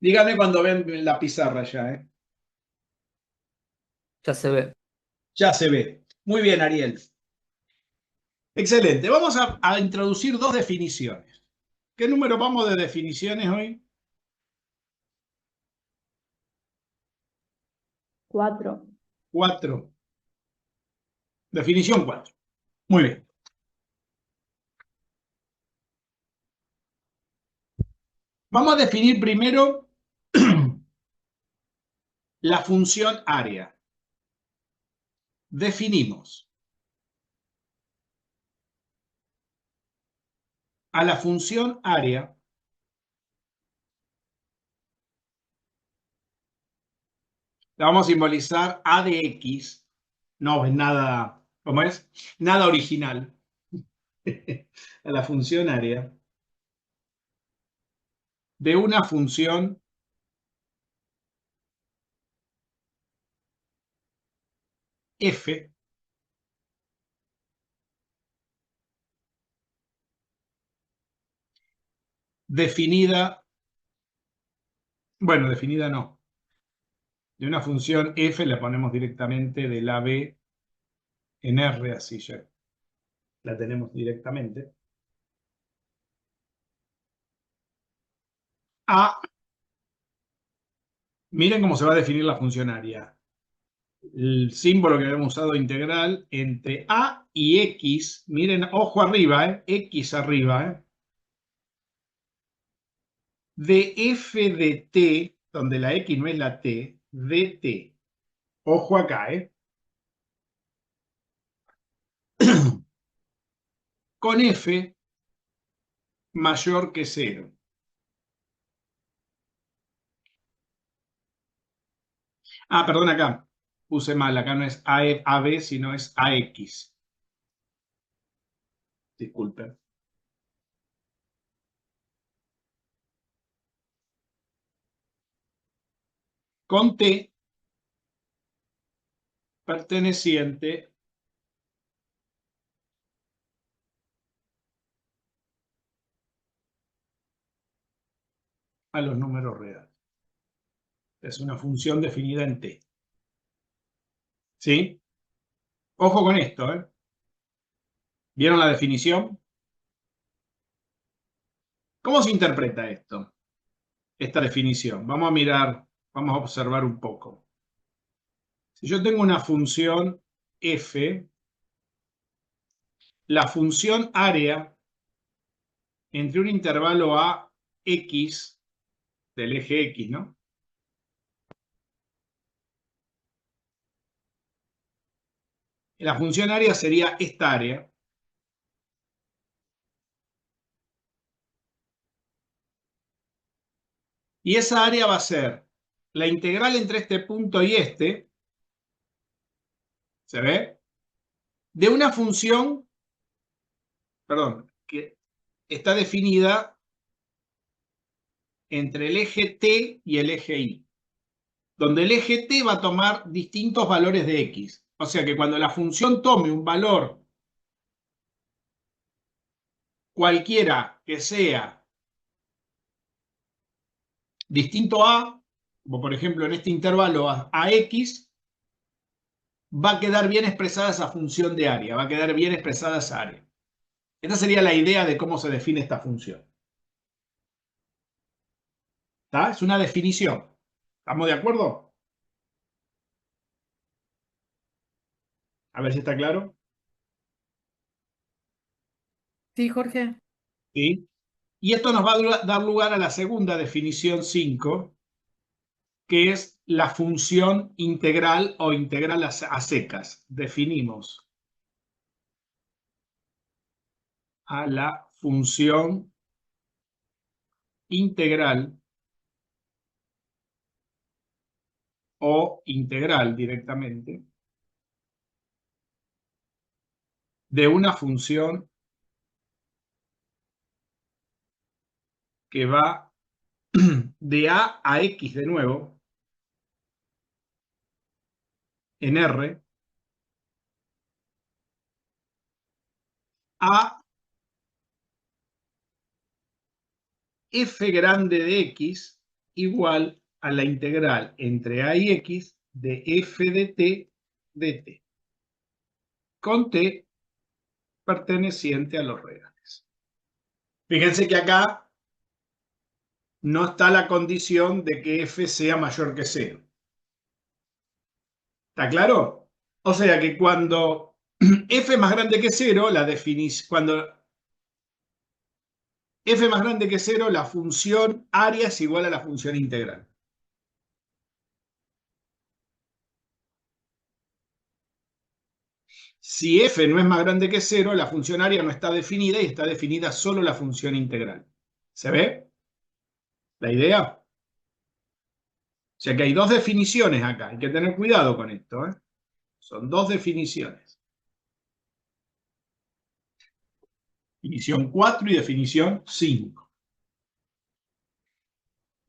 Díganme cuando ven la pizarra ya, ¿eh? Ya se ve. Ya se ve. Muy bien, Ariel. Excelente. Vamos a introducir dos definiciones. ¿Qué número vamos de definiciones hoy? 4. Cuatro. Definición cuatro. Muy bien. Vamos a definir primero la función área. Definimos a la función área la vamos a simbolizar A de X. No es nada, ¿cómo es? Nada original. A la función área de una función f definida, bueno, definida no, de una función f la ponemos directamente de la b en R, así ya la tenemos directamente. A, miren cómo se va a definir la función área. El símbolo que habíamos usado integral entre A y X, miren, ojo arriba, X arriba, de f de t, donde la X no es la t, de t. Ojo acá, con f mayor que 0. Ah, perdón, acá puse mal, acá no es AB, sino es AX. Disculpen. Con T perteneciente a los números reales. Es una función definida en T. ¿Sí? Ojo con esto, ¿eh? ¿Vieron la definición? ¿Cómo se interpreta esto? Esta definición. Vamos a mirar, vamos a observar un poco. Si yo tengo una función f, la función área entre un intervalo a x del eje x, ¿no? La función área sería esta área. Y esa área va a ser la integral entre este punto y este, ¿se ve? De una función, perdón, que está definida entre el eje t y el eje y, donde el eje t va a tomar distintos valores de x. O sea que cuando la función tome un valor cualquiera que sea distinto a, como por ejemplo en este intervalo a x, va a quedar bien expresada esa función de área, va a quedar bien expresada esa área. Esta sería la idea de cómo se define esta función. ¿Está? Es una definición. ¿Estamos de acuerdo? A ver si está claro. Sí, Jorge. ¿Sí? Y esto nos va a dar lugar a la segunda definición 5, que es la función integral o integral a secas. Definimos a la función integral o integral directamente de una función que va de a x de nuevo en R a f grande de x igual a la integral entre a y x de f de t dt, con t perteneciente a los reales. Fíjense que acá no está la condición de que f sea mayor que 0. ¿Está claro? O sea que cuando f es más grande que 0, cuando f es más grande que 0, la función área es igual a la función integral. Si f no es más grande que 0, la función área no está definida y está definida solo la función integral. ¿Se ve la idea? O sea que hay dos definiciones acá. Hay que tener cuidado con esto, ¿eh? Son dos definiciones. Definición 4 y definición 5.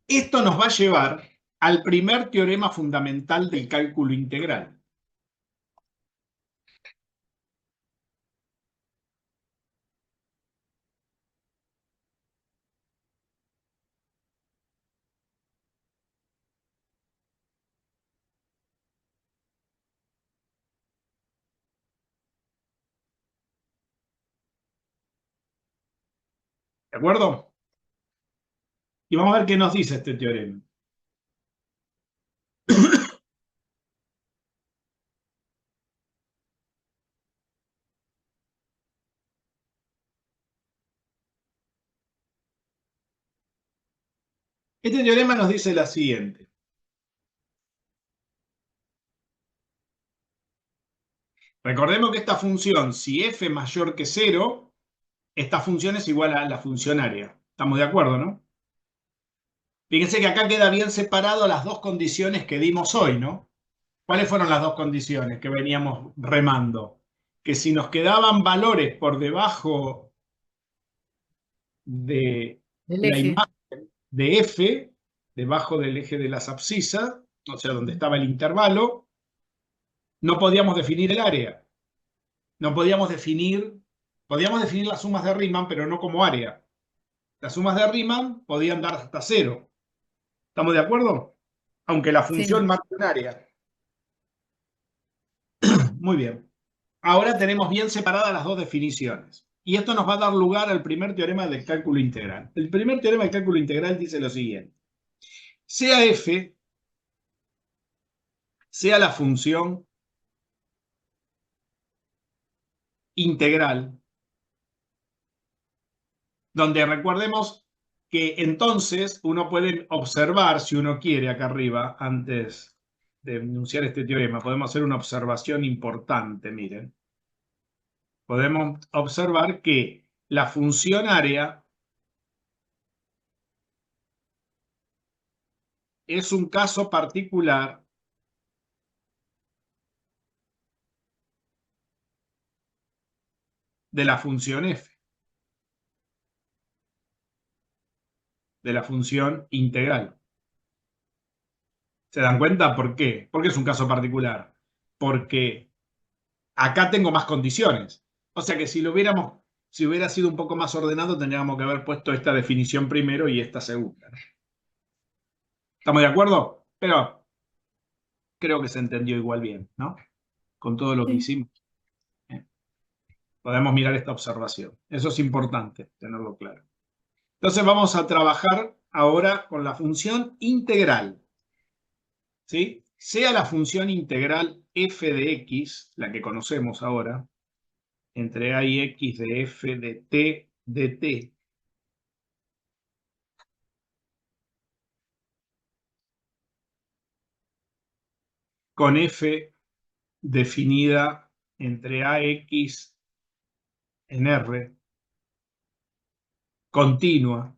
Esto nos va a llevar al primer teorema fundamental del cálculo integral. ¿De acuerdo? Y vamos a ver qué nos dice este teorema. Este teorema nos dice la siguiente. Recordemos que esta función, si f es mayor que 0, esta función es igual a la función área. ¿Estamos de acuerdo, no? Fíjense que acá queda bien separado las dos condiciones que dimos hoy, ¿no? ¿Cuáles fueron las dos condiciones que veníamos remando? Que si nos quedaban valores por debajo de El la eje. imagen de f, debajo del eje de las abscisas, o sea, donde estaba el intervalo, no podíamos definir el área. No podíamos definir las sumas de Riemann, pero no como área. Las sumas de Riemann podían dar hasta 0. ¿Estamos de acuerdo? Aunque la función Sí, marque un área. Muy bien. Ahora tenemos bien separadas las dos definiciones. Y esto nos va a dar lugar al primer teorema del cálculo integral. El primer teorema del cálculo integral dice lo siguiente. Sea f, sea la función integral, donde recordemos que entonces uno puede observar, si uno quiere, acá arriba, antes de enunciar este teorema, podemos hacer una observación importante, miren. Podemos observar que la función área es un caso particular de la función f, de la función integral. ¿Se dan cuenta por qué? Porque es un caso particular. Porque acá tengo más condiciones. O sea que si hubiera sido un poco más ordenado, tendríamos que haber puesto esta definición primero y esta segunda. ¿Estamos de acuerdo? Pero creo que se entendió igual bien, ¿no? Con todo lo que sí. hicimos. ¿Eh? Podemos mirar esta observación. Eso es importante, tenerlo claro. Entonces vamos a trabajar ahora con la función integral. ¿Sí? Sea la función integral f de x, la que conocemos ahora, entre a y x de f de t dt, con f definida entre ax en R, continua,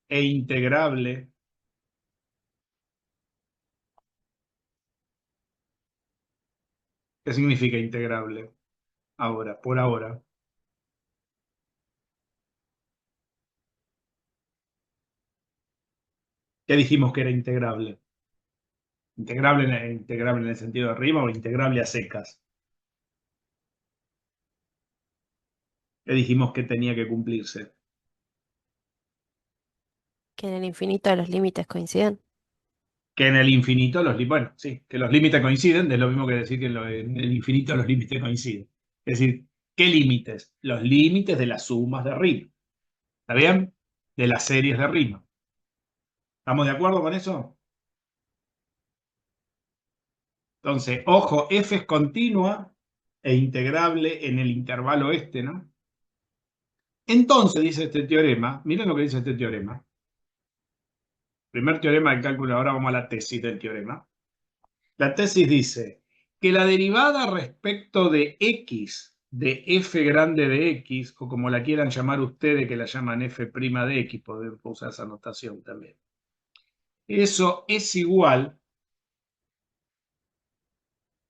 e integrable. ¿Qué significa integrable? Ahora, por ahora. ¿Qué dijimos que era integrable? Integrable en el sentido de arriba o integrable a secas. que dijimos que tenía que cumplirse. Que en el infinito los límites coinciden. Que en el infinito bueno, sí, que los límites coinciden, es lo mismo que decir que en el infinito los límites coinciden. Es decir, ¿qué límites? Los límites de las sumas de Riemann. ¿Está bien? De las series de Riemann. ¿Estamos de acuerdo con eso? Entonces, ojo, f es continua e integrable en el intervalo este, ¿no? Entonces, dice este teorema, miren lo que dice este teorema. Primer teorema del cálculo, ahora vamos a la tesis del teorema. La tesis dice que la derivada respecto de x, de f grande de x, o como la quieran llamar ustedes, que la llaman f' de x, podemos usar esa notación también. Eso es igual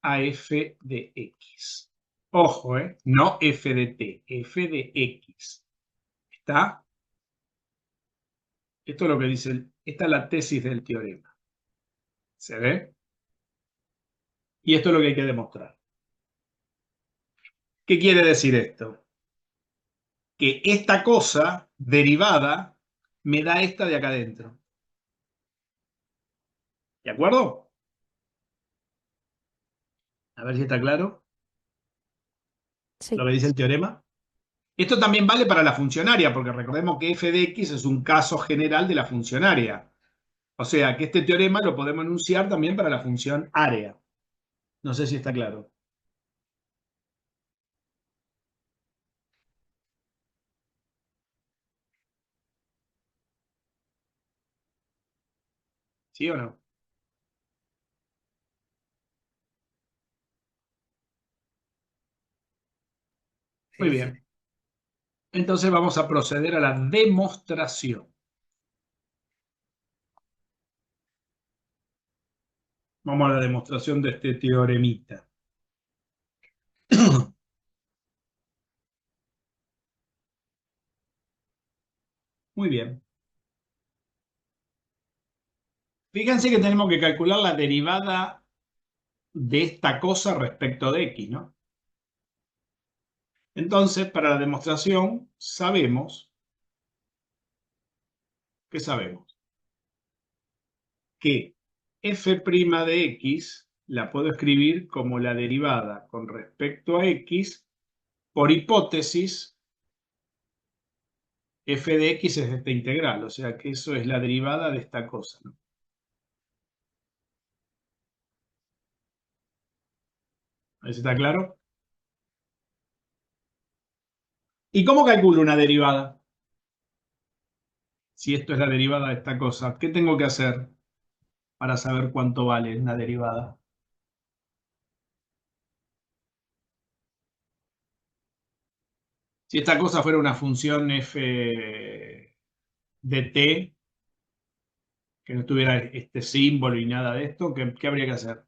a f de x. Ojo, no f de t, f de x. ¿Está? Esto es lo que dice, esta es la tesis del teorema. ¿Se ve? Y esto es lo que hay que demostrar. ¿Qué quiere decir esto? Que esta cosa derivada me da esta de acá adentro. ¿De acuerdo? A ver si está claro Sí. lo que dice el teorema. Esto también vale para la funcionaria, porque recordemos que f de x es un caso general de la funcionaria. O sea que este teorema lo podemos enunciar también para la función área. No sé si está claro. ¿Sí o no? Muy Sí, sí. bien. Entonces vamos a proceder a la demostración. Vamos a la demostración de este teoremita. Muy bien. Fíjense que tenemos que calcular la derivada de esta cosa respecto de x, ¿no? Entonces, para la demostración, ¿qué sabemos? Que f' de x la puedo escribir como la derivada con respecto a x, por hipótesis, f de x es esta integral, o sea que eso es la derivada de esta cosa, ¿no? ¿Ahí está claro? ¿Y cómo calculo una derivada? Si esto es la derivada de esta cosa, ¿qué tengo que hacer para saber cuánto vale una derivada? Si esta cosa fuera una función f de t, que no tuviera este símbolo y nada de esto, ¿qué habría que hacer?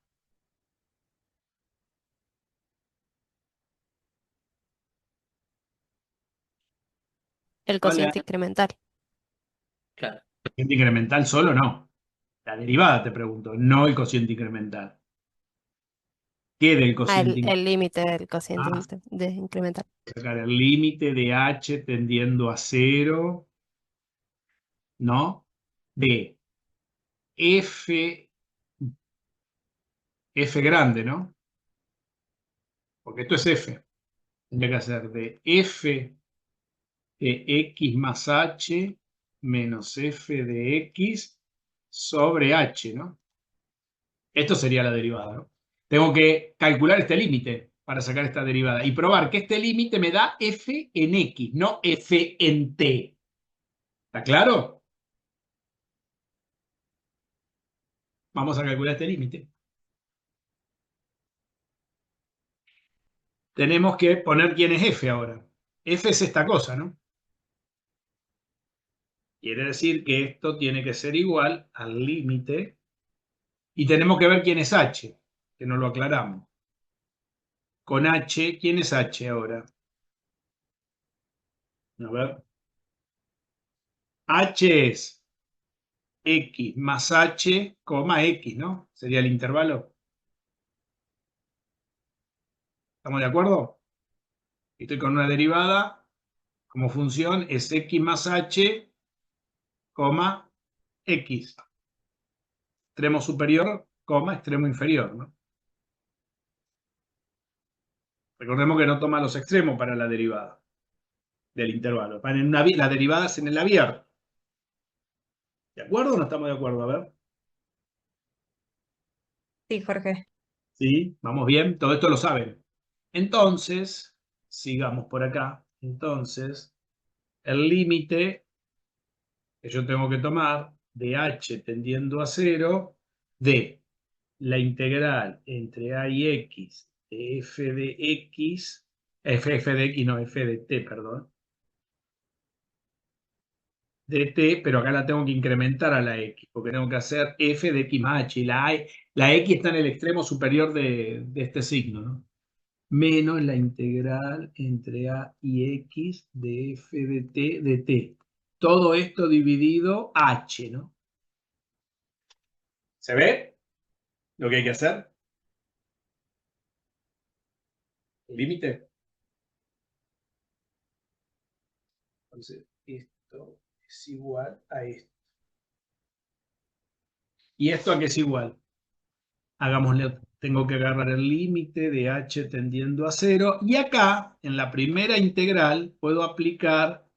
El Hola. cociente incremental. Claro. ¿Cociente incremental solo? No. La derivada, te pregunto, no el cociente incremental. ¿Qué del Ah, cociente incremental? el límite del cociente Ah, incremental. sacar el límite de h tendiendo a cero, ¿no? De f, f grande, ¿no? Porque esto es f. Tendría que hacer de f de x más h menos f de x sobre h, ¿no? Esto sería la derivada, ¿no? Tengo que calcular este límite para sacar esta derivada y probar que este límite me da f en x, no f en t. ¿Está claro? Vamos a calcular este límite. Tenemos que poner quién es f ahora. F es esta cosa, ¿no? Quiere decir que esto tiene que ser igual al límite y tenemos que ver quién es h, que no lo aclaramos. Con h, ¿quién es h ahora? A ver. H es x más h, x, ¿no? Sería el intervalo. ¿Estamos de acuerdo? Estoy con una derivada como función es x más h, coma, x. Extremo superior, coma, extremo inferior, ¿no? Recordemos que no toma los extremos para la derivada del intervalo. Las derivadas en el abierto. ¿De acuerdo o no estamos de acuerdo? A ver. Sí, Jorge. ¿Sí? ¿Vamos bien? Todo esto lo saben. Entonces, sigamos por acá. Entonces, el límite que yo tengo que tomar de h tendiendo a 0 de la integral entre a y x de f de x, f de x, no, f de t, perdón, de t, pero acá la tengo que incrementar a la x, porque tengo que hacer f de x más h, y la x está en el extremo superior de este signo, ¿no? Menos la integral entre a y x de f de t. Todo esto dividido h, ¿no? ¿Se ve lo que hay que hacer? ¿El límite? Entonces, esto es igual a esto. ¿Y esto a qué es igual? Hagámosle, tengo que agarrar el límite de h tendiendo a 0. Y acá, en la primera integral, puedo aplicar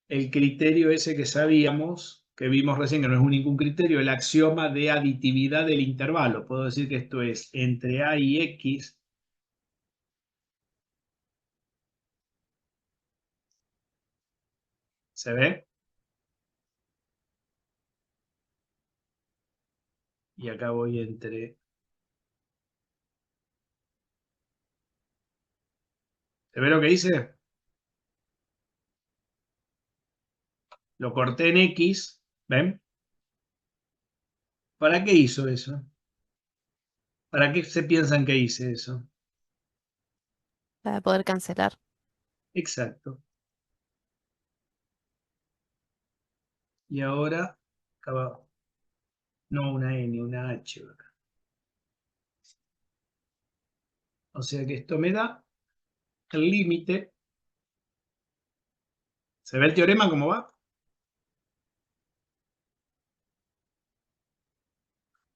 el criterio ese que sabíamos, que vimos recién, que no es ningún criterio, el axioma de aditividad del intervalo. Puedo decir que esto es entre a y x. ¿Se ve? Y acá voy entre... ¿Se ve lo que hice? Lo corté en x, ¿ven? ¿Para qué hizo eso? ¿Para qué se piensan que hice eso? Para poder cancelar. Exacto. Y ahora, acá va, no una n, una h acá. O sea que esto me da el límite. ¿Se ve el teorema cómo va?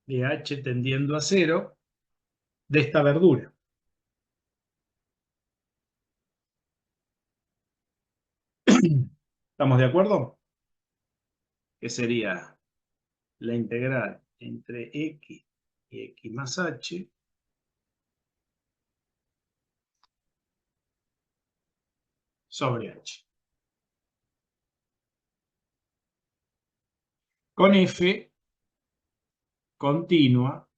De h tendiendo a 0 de esta verdura. ¿Estamos de acuerdo? Que sería la integral entre x y x más h sobre h. Con f continua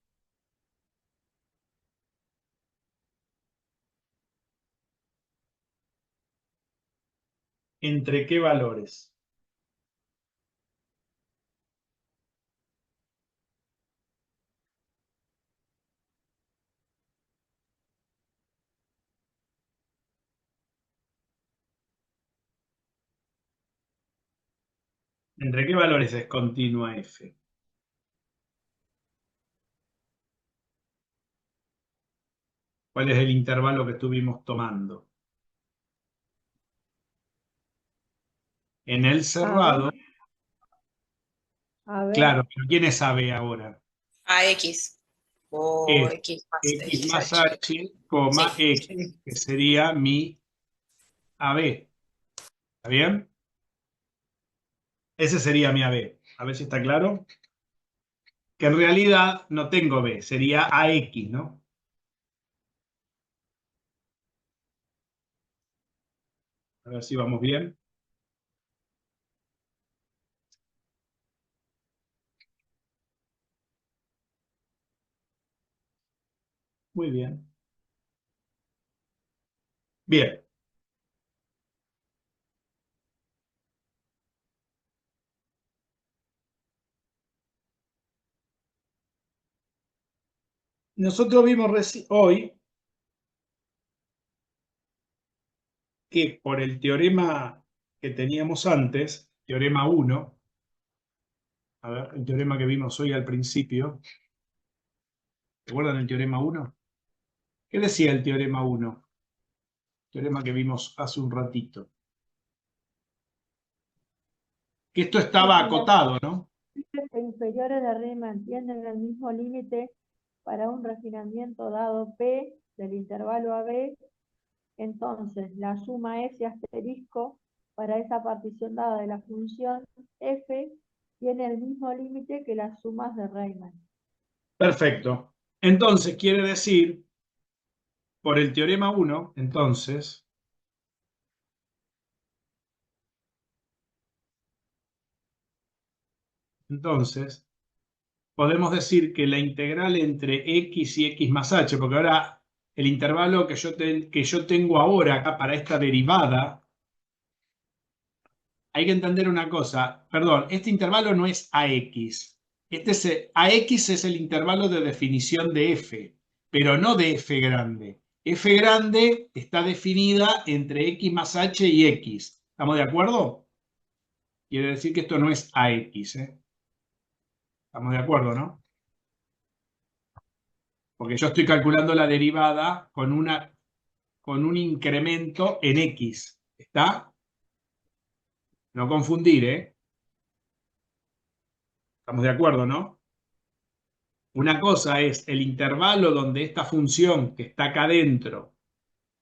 ¿entre qué valores? ¿Entre qué valores es continua f? ¿Cuál es el intervalo que estuvimos tomando? En el cerrado, A ver. claro, pero ¿quién es AB ahora? AX o Es X más x más XH. h, coma Sí. x, que sería mi AB. ¿Está bien? Ese sería mi AB. A ver si está claro. Que en realidad no tengo B, sería AX, ¿no? A ver si vamos bien. Muy bien. Bien. Nosotros vimos hoy que por el teorema que teníamos antes, teorema 1, a ver, el teorema que vimos hoy al principio, ¿recuerdan el teorema 1? ¿Qué decía el teorema 1? Teorema que vimos hace un ratito. Que esto estaba Si las acotado, ¿no? límites inferiores de Riemann tienen el mismo límite para un refinamiento dado P del intervalo AB, entonces la suma S asterisco para esa partición dada de la función f tiene el mismo límite que las sumas de Riemann. Perfecto. Entonces, quiere decir, por el teorema 1, entonces, podemos decir que la integral entre x y x más h, porque ahora el intervalo que yo tengo ahora acá para esta derivada, hay que entender una cosa, perdón, este intervalo no es AX. AX es el intervalo de definición de f, pero no de f grande. F grande está definida entre x más h y x. ¿Estamos de acuerdo? Quiere decir que esto no es AX, ¿eh? ¿Estamos de acuerdo, no? Porque yo estoy calculando la derivada con un incremento en x. ¿Está? No confundir, ¿eh? ¿Estamos de acuerdo, no? Una cosa es el intervalo donde esta función que está acá adentro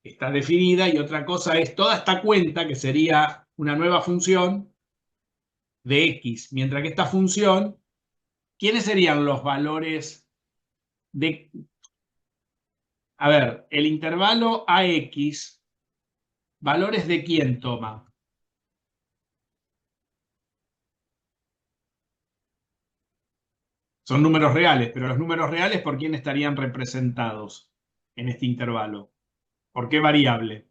está definida y otra cosa es toda esta cuenta que sería una nueva función de x. Mientras que esta función, ¿quiénes serían los valores de... A ver, el intervalo AX, ¿valores de quién toma? Son números reales, pero los números reales, ¿por quién estarían representados en este intervalo? ¿Por qué variable?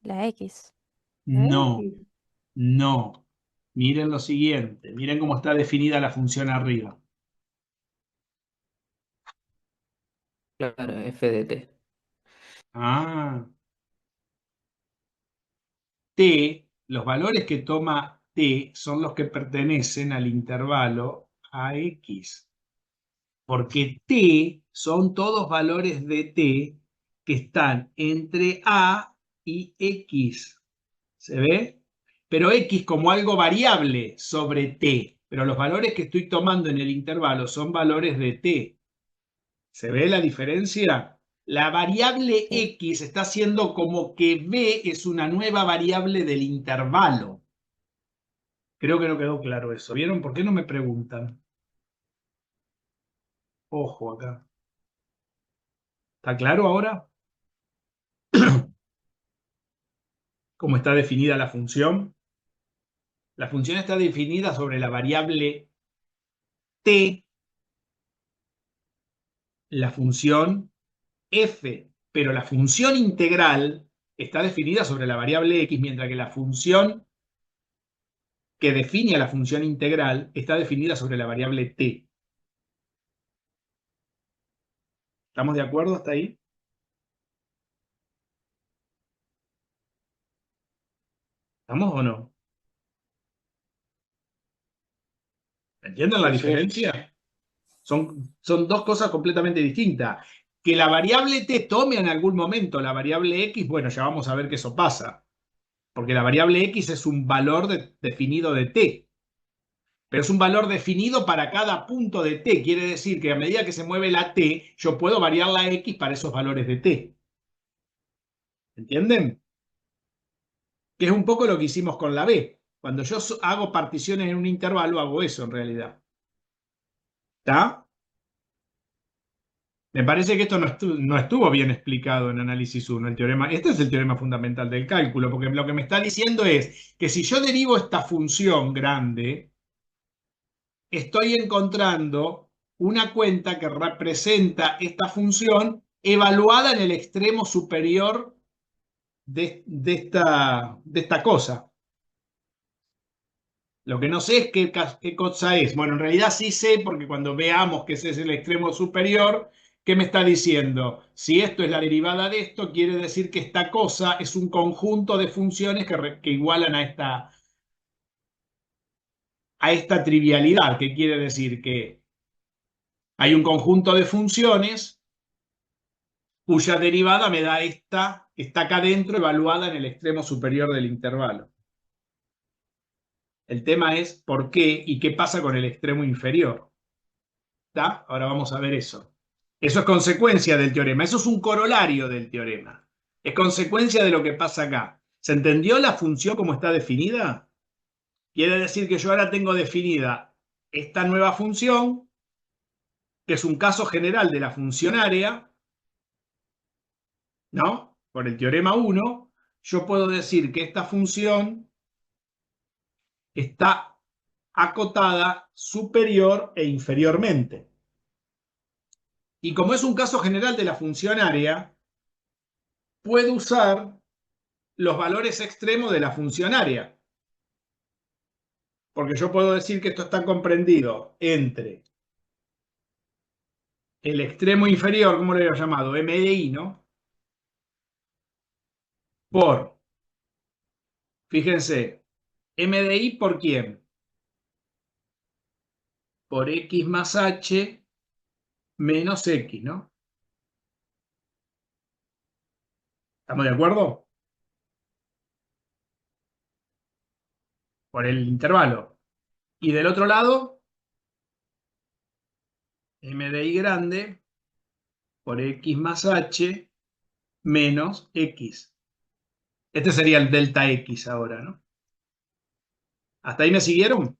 La X. No, X. no. Miren lo siguiente, miren cómo está definida la función arriba. Claro, f de t. Ah, t, los valores que toma t son los que pertenecen al intervalo AX. Porque t son todos valores de t que están entre a y x. ¿Se ve? Pero x como algo variable sobre t. Pero los valores que estoy tomando en el intervalo son valores de t. ¿Se ve la diferencia? La variable Sí. x está haciendo como que b es una nueva variable del intervalo. Creo que no quedó claro eso. ¿Vieron? ¿Por qué no me preguntan? Ojo acá. ¿Está claro ahora? ¿Cómo está definida la función? La función está definida sobre la variable t, la función f, pero la función integral está definida sobre la variable x, mientras que la función que define a la función integral está definida sobre la variable t. ¿Estamos de acuerdo hasta ahí? ¿Estamos o no? ¿Entienden la Sí, sí. diferencia? Son dos cosas completamente distintas. Que la variable t tome en algún momento la variable x, bueno, ya vamos a ver que eso pasa. Porque la variable x es un valor definido de t. Pero es un valor definido para cada punto de t. Quiere decir que a medida que se mueve la t, yo puedo variar la x para esos valores de t. ¿Entienden? Que es un poco lo que hicimos con la b. Cuando yo hago particiones en un intervalo, hago eso en realidad. ¿Está? Me parece que esto no estuvo bien explicado en análisis 1, el teorema. Este es el teorema fundamental del cálculo, porque lo que me está diciendo es que si yo derivo esta función grande, estoy encontrando una cuenta que representa esta función evaluada en el extremo superior de esta cosa. Lo que no sé es qué cosa es. Bueno, en realidad sí sé, porque cuando veamos que ese es el extremo superior, ¿qué me está diciendo? Si esto es la derivada de esto, quiere decir que esta cosa es un conjunto de funciones que igualan a esta trivialidad. ¿Qué quiere decir? Que hay un conjunto de funciones cuya derivada me da esta, que está acá dentro, evaluada en el extremo superior del intervalo. El tema es por qué y qué pasa con el extremo inferior. ¿Está? Ahora vamos a ver eso. Eso es consecuencia del teorema. Eso es un corolario del teorema. Es consecuencia de lo que pasa acá. ¿Se entendió la función como está definida? Quiere decir que yo ahora tengo definida esta nueva función, que es un caso general de la función área, ¿no? Por el teorema 1, yo puedo decir que esta función está acotada superior e inferiormente. Y como es un caso general de la función área, puedo usar los valores extremos de la función área. Porque yo puedo decir que esto está comprendido entre el extremo inferior, ¿cómo lo había llamado? M de I, ¿no? Por, fíjense, M de I por quién? Por X más H menos X, ¿no? ¿Estamos de acuerdo? Por el intervalo. Y del otro lado, M de I grande por X más H menos X. Este sería el delta X ahora, ¿no? ¿Hasta ahí me siguieron?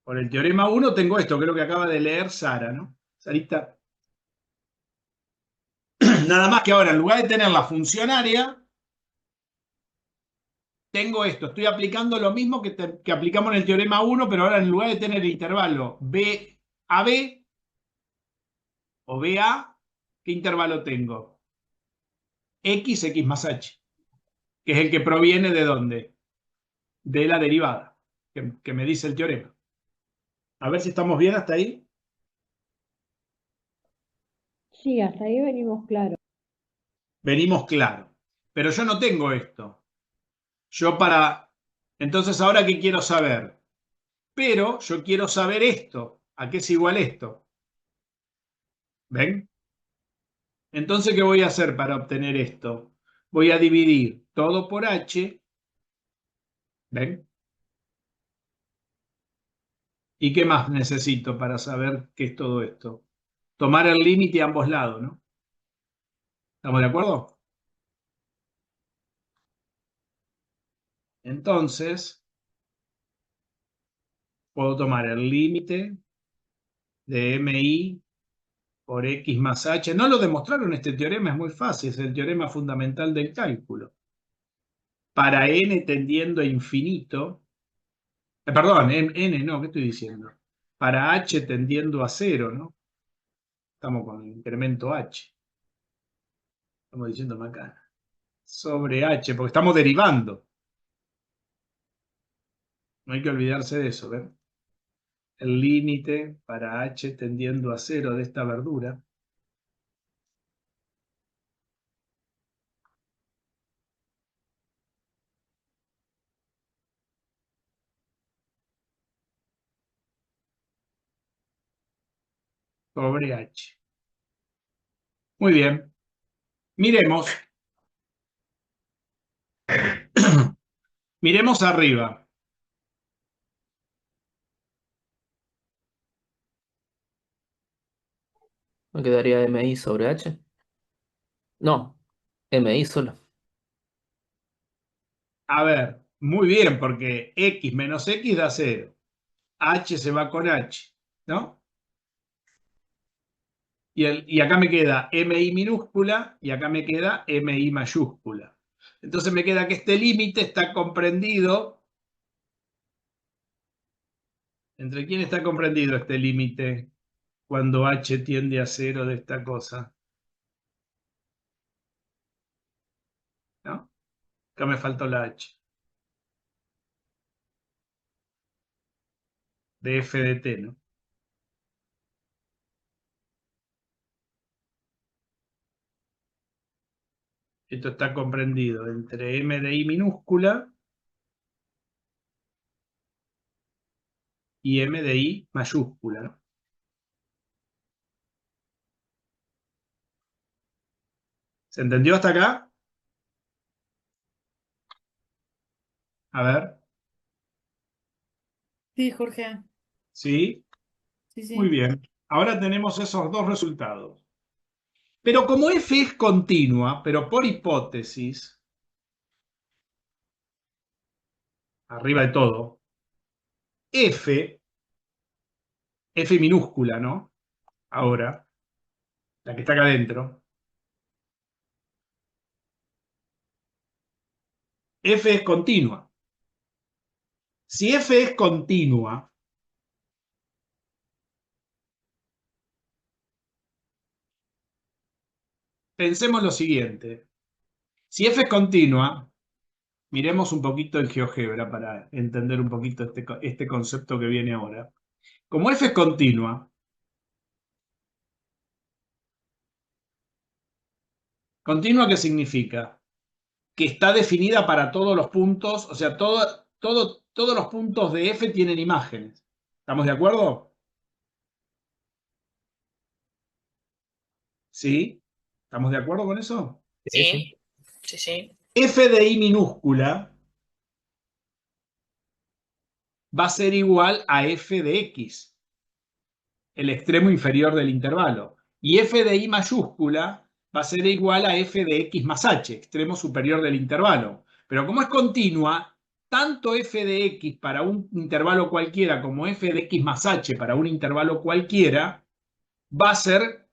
Por el teorema 1 tengo esto, creo que acaba de leer Sara, ¿no? Sarita. Nada más que ahora, en lugar de tener la función área, tengo esto. Estoy aplicando lo mismo que aplicamos en el teorema 1, pero ahora en lugar de tener el intervalo B a B o B a, ¿qué intervalo tengo? X, X más H, que es el que proviene ¿de dónde? De la derivada, que me dice el teorema. A ver si estamos bien hasta ahí. Sí, hasta ahí venimos claro. Venimos claro. Pero yo no tengo esto. Yo para... Entonces, ¿ahora qué quiero saber? Pero yo quiero saber esto. ¿A qué es igual esto? ¿Ven? Entonces, ¿qué voy a hacer para obtener esto? Voy a dividir todo por h. ¿Ven? ¿Y qué más necesito para saber qué es todo esto? Tomar el límite a ambos lados, ¿no? ¿Estamos de acuerdo? Entonces, puedo tomar el límite de mi por x más h. No lo demostraron este teorema, es muy fácil, es el teorema fundamental del cálculo. Para n tendiendo a infinito, perdón, n no, ¿qué estoy diciendo? Para h tendiendo a cero, ¿no? Estamos con el incremento h. Estamos diciendo acá. Sobre h, porque estamos derivando. No hay que olvidarse de eso, ¿ven? El límite para h tendiendo a cero de esta verdura. Sobre h. Muy bien. Miremos. Miremos arriba. ¿Me quedaría MI sobre H? No, MI solo. A ver, muy bien, porque x menos x da 0. H se va con h, ¿no? Y acá me queda mi minúscula y acá me queda mi mayúscula. Entonces me queda que este límite está comprendido. ¿Entre quién está comprendido este límite cuando h tiende a 0 de esta cosa? ¿No? Acá me faltó la h. De f de t, ¿no? Esto está comprendido entre m de i minúscula y m de i mayúscula, ¿no? ¿Se entendió hasta acá? A ver, Sí, Jorge. ¿sí? Sí, Muy sí. bien. Ahora tenemos esos dos resultados. Pero como f es continua, pero por hipótesis, arriba de todo, f, f minúscula, ¿no? Ahora, la que está acá adentro, f es continua. Si f es continua, pensemos lo siguiente. Si f es continua, miremos un poquito el GeoGebra para entender un poquito este concepto que viene ahora. Como f es continua, ¿continua qué significa? Que está definida para todos los puntos, o sea, todos los puntos de f tienen imágenes. ¿Estamos de acuerdo? ¿Sí? ¿Estamos de acuerdo con eso? Sí, sí. Sí, sí, sí. F de i minúscula va a ser igual a f de x, el extremo inferior del intervalo. Y f de i mayúscula va a ser igual a f de x más h, extremo superior del intervalo. Pero como es continua, tanto f de x para un intervalo cualquiera como f de x más h para un intervalo cualquiera va a ser,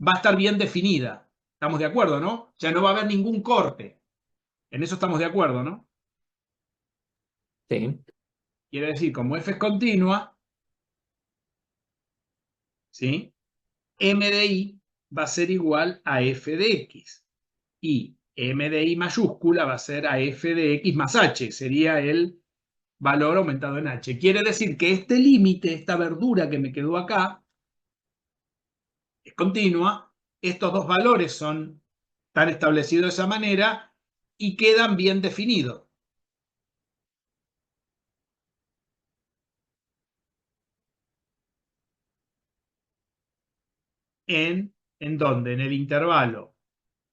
va a estar bien definida. ¿Estamos de acuerdo, no? Ya no va a haber ningún corte. En eso estamos de acuerdo, ¿no? Sí. Quiere decir, como f es continua, ¿sí? M de i va a ser igual a f de x. Y m de i mayúscula va a ser a f de x más h. Sería el valor aumentado en h. Quiere decir que este límite, esta verdura que me quedó acá, es continua. Estos dos valores están establecidos de esa manera y quedan bien definidos. ¿En dónde? En el intervalo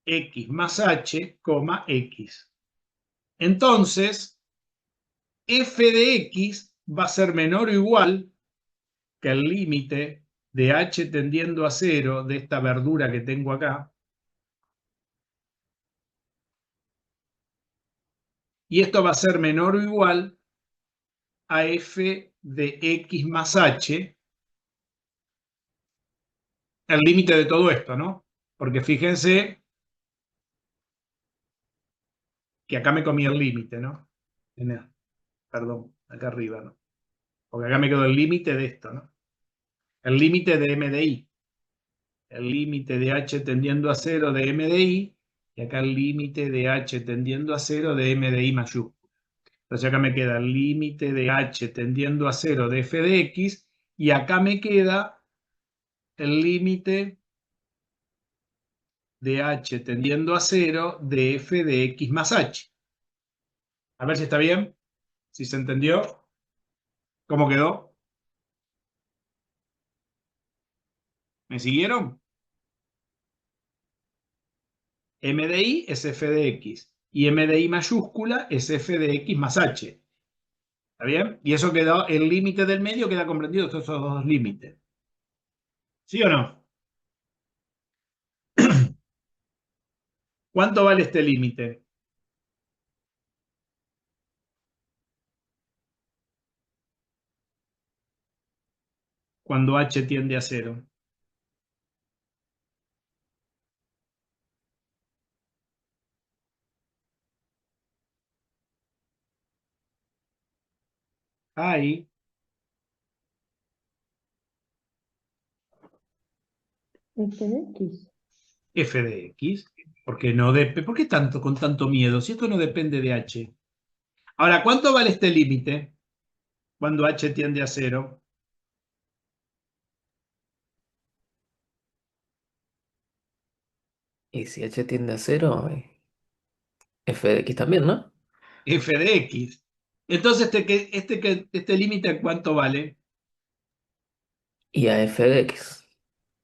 x más h, x. Entonces, f de x va a ser menor o igual que el límite de h tendiendo a cero de esta verdura que tengo acá. Y esto va a ser menor o igual a f de x más h, el límite de todo esto, ¿no? Porque fíjense que acá me comí el límite, ¿no? Perdón, acá arriba, ¿no? Porque acá me quedó el límite de esto, ¿no? El límite de m de i. El límite de h tendiendo a cero de m de i. Y acá el límite de h tendiendo a cero de m de i mayúscula. Entonces acá me queda el límite de h tendiendo a cero de f de x. Y acá me queda el límite de h tendiendo a cero de f de x más h. A ver si está bien, si se entendió. ¿Cómo quedó? ¿Me siguieron? M de i es f de x y m de i mayúscula es f de x más h. ¿Está bien? Y eso quedó, el límite del medio queda comprendido estos dos límites. ¿Sí o no? ¿Cuánto vale este límite? Cuando h tiende a cero. Ahí, F de X. f de x. ¿Por qué tanto con tanto miedo? Si esto no depende de h. Ahora, ¿cuánto vale este límite cuando h tiende a cero? Y si h tiende a cero, f de x también, ¿no? F de x. Entonces, este límite, ¿cuánto vale? Y a f de x.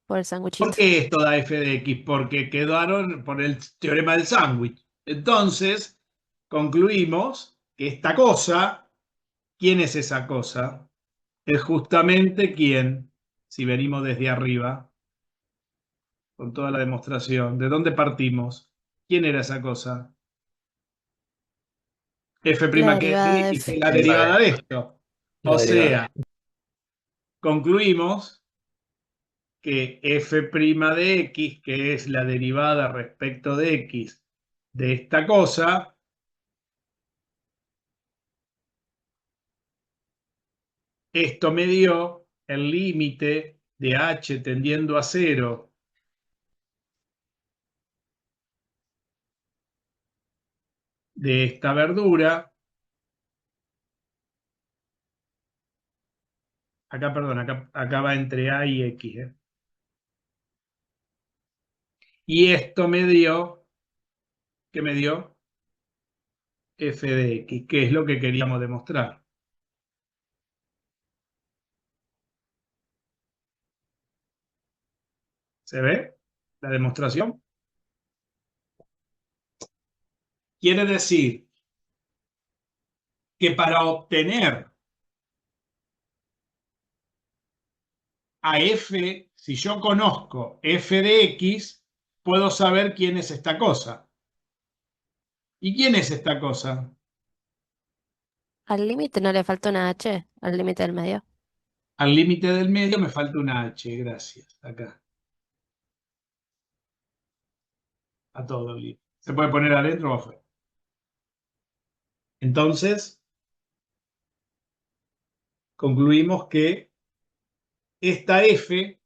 Por el ¿Por sanguchito. qué es toda f de x? Porque quedaron por el teorema del sándwich. Entonces, concluimos que esta cosa, ¿quién es esa cosa? Es justamente quién, si venimos desde arriba, con toda la demostración. ¿De dónde partimos? ¿Quién era esa cosa? F' La que es derivada de de x, es f. la derivada de esto. La O derivada. sea, concluimos que f' de x, que es la derivada respecto de x de esta cosa, esto me dio el límite de h tendiendo a 0 de esta verdura. Acá, perdón, acá va entre a y x. Y esto me dio, ¿qué me dio? F de x, que es lo que queríamos demostrar. ¿Se ve la demostración? Quiere decir que para obtener a f, si yo conozco f de x, puedo saber quién es esta cosa. ¿Y quién es esta cosa? Al límite no le falta una h, al límite del medio. Al límite del medio me falta una h, gracias. Acá. A todo el límite. ¿Se puede poner adentro o afuera? Entonces, concluimos que esta f,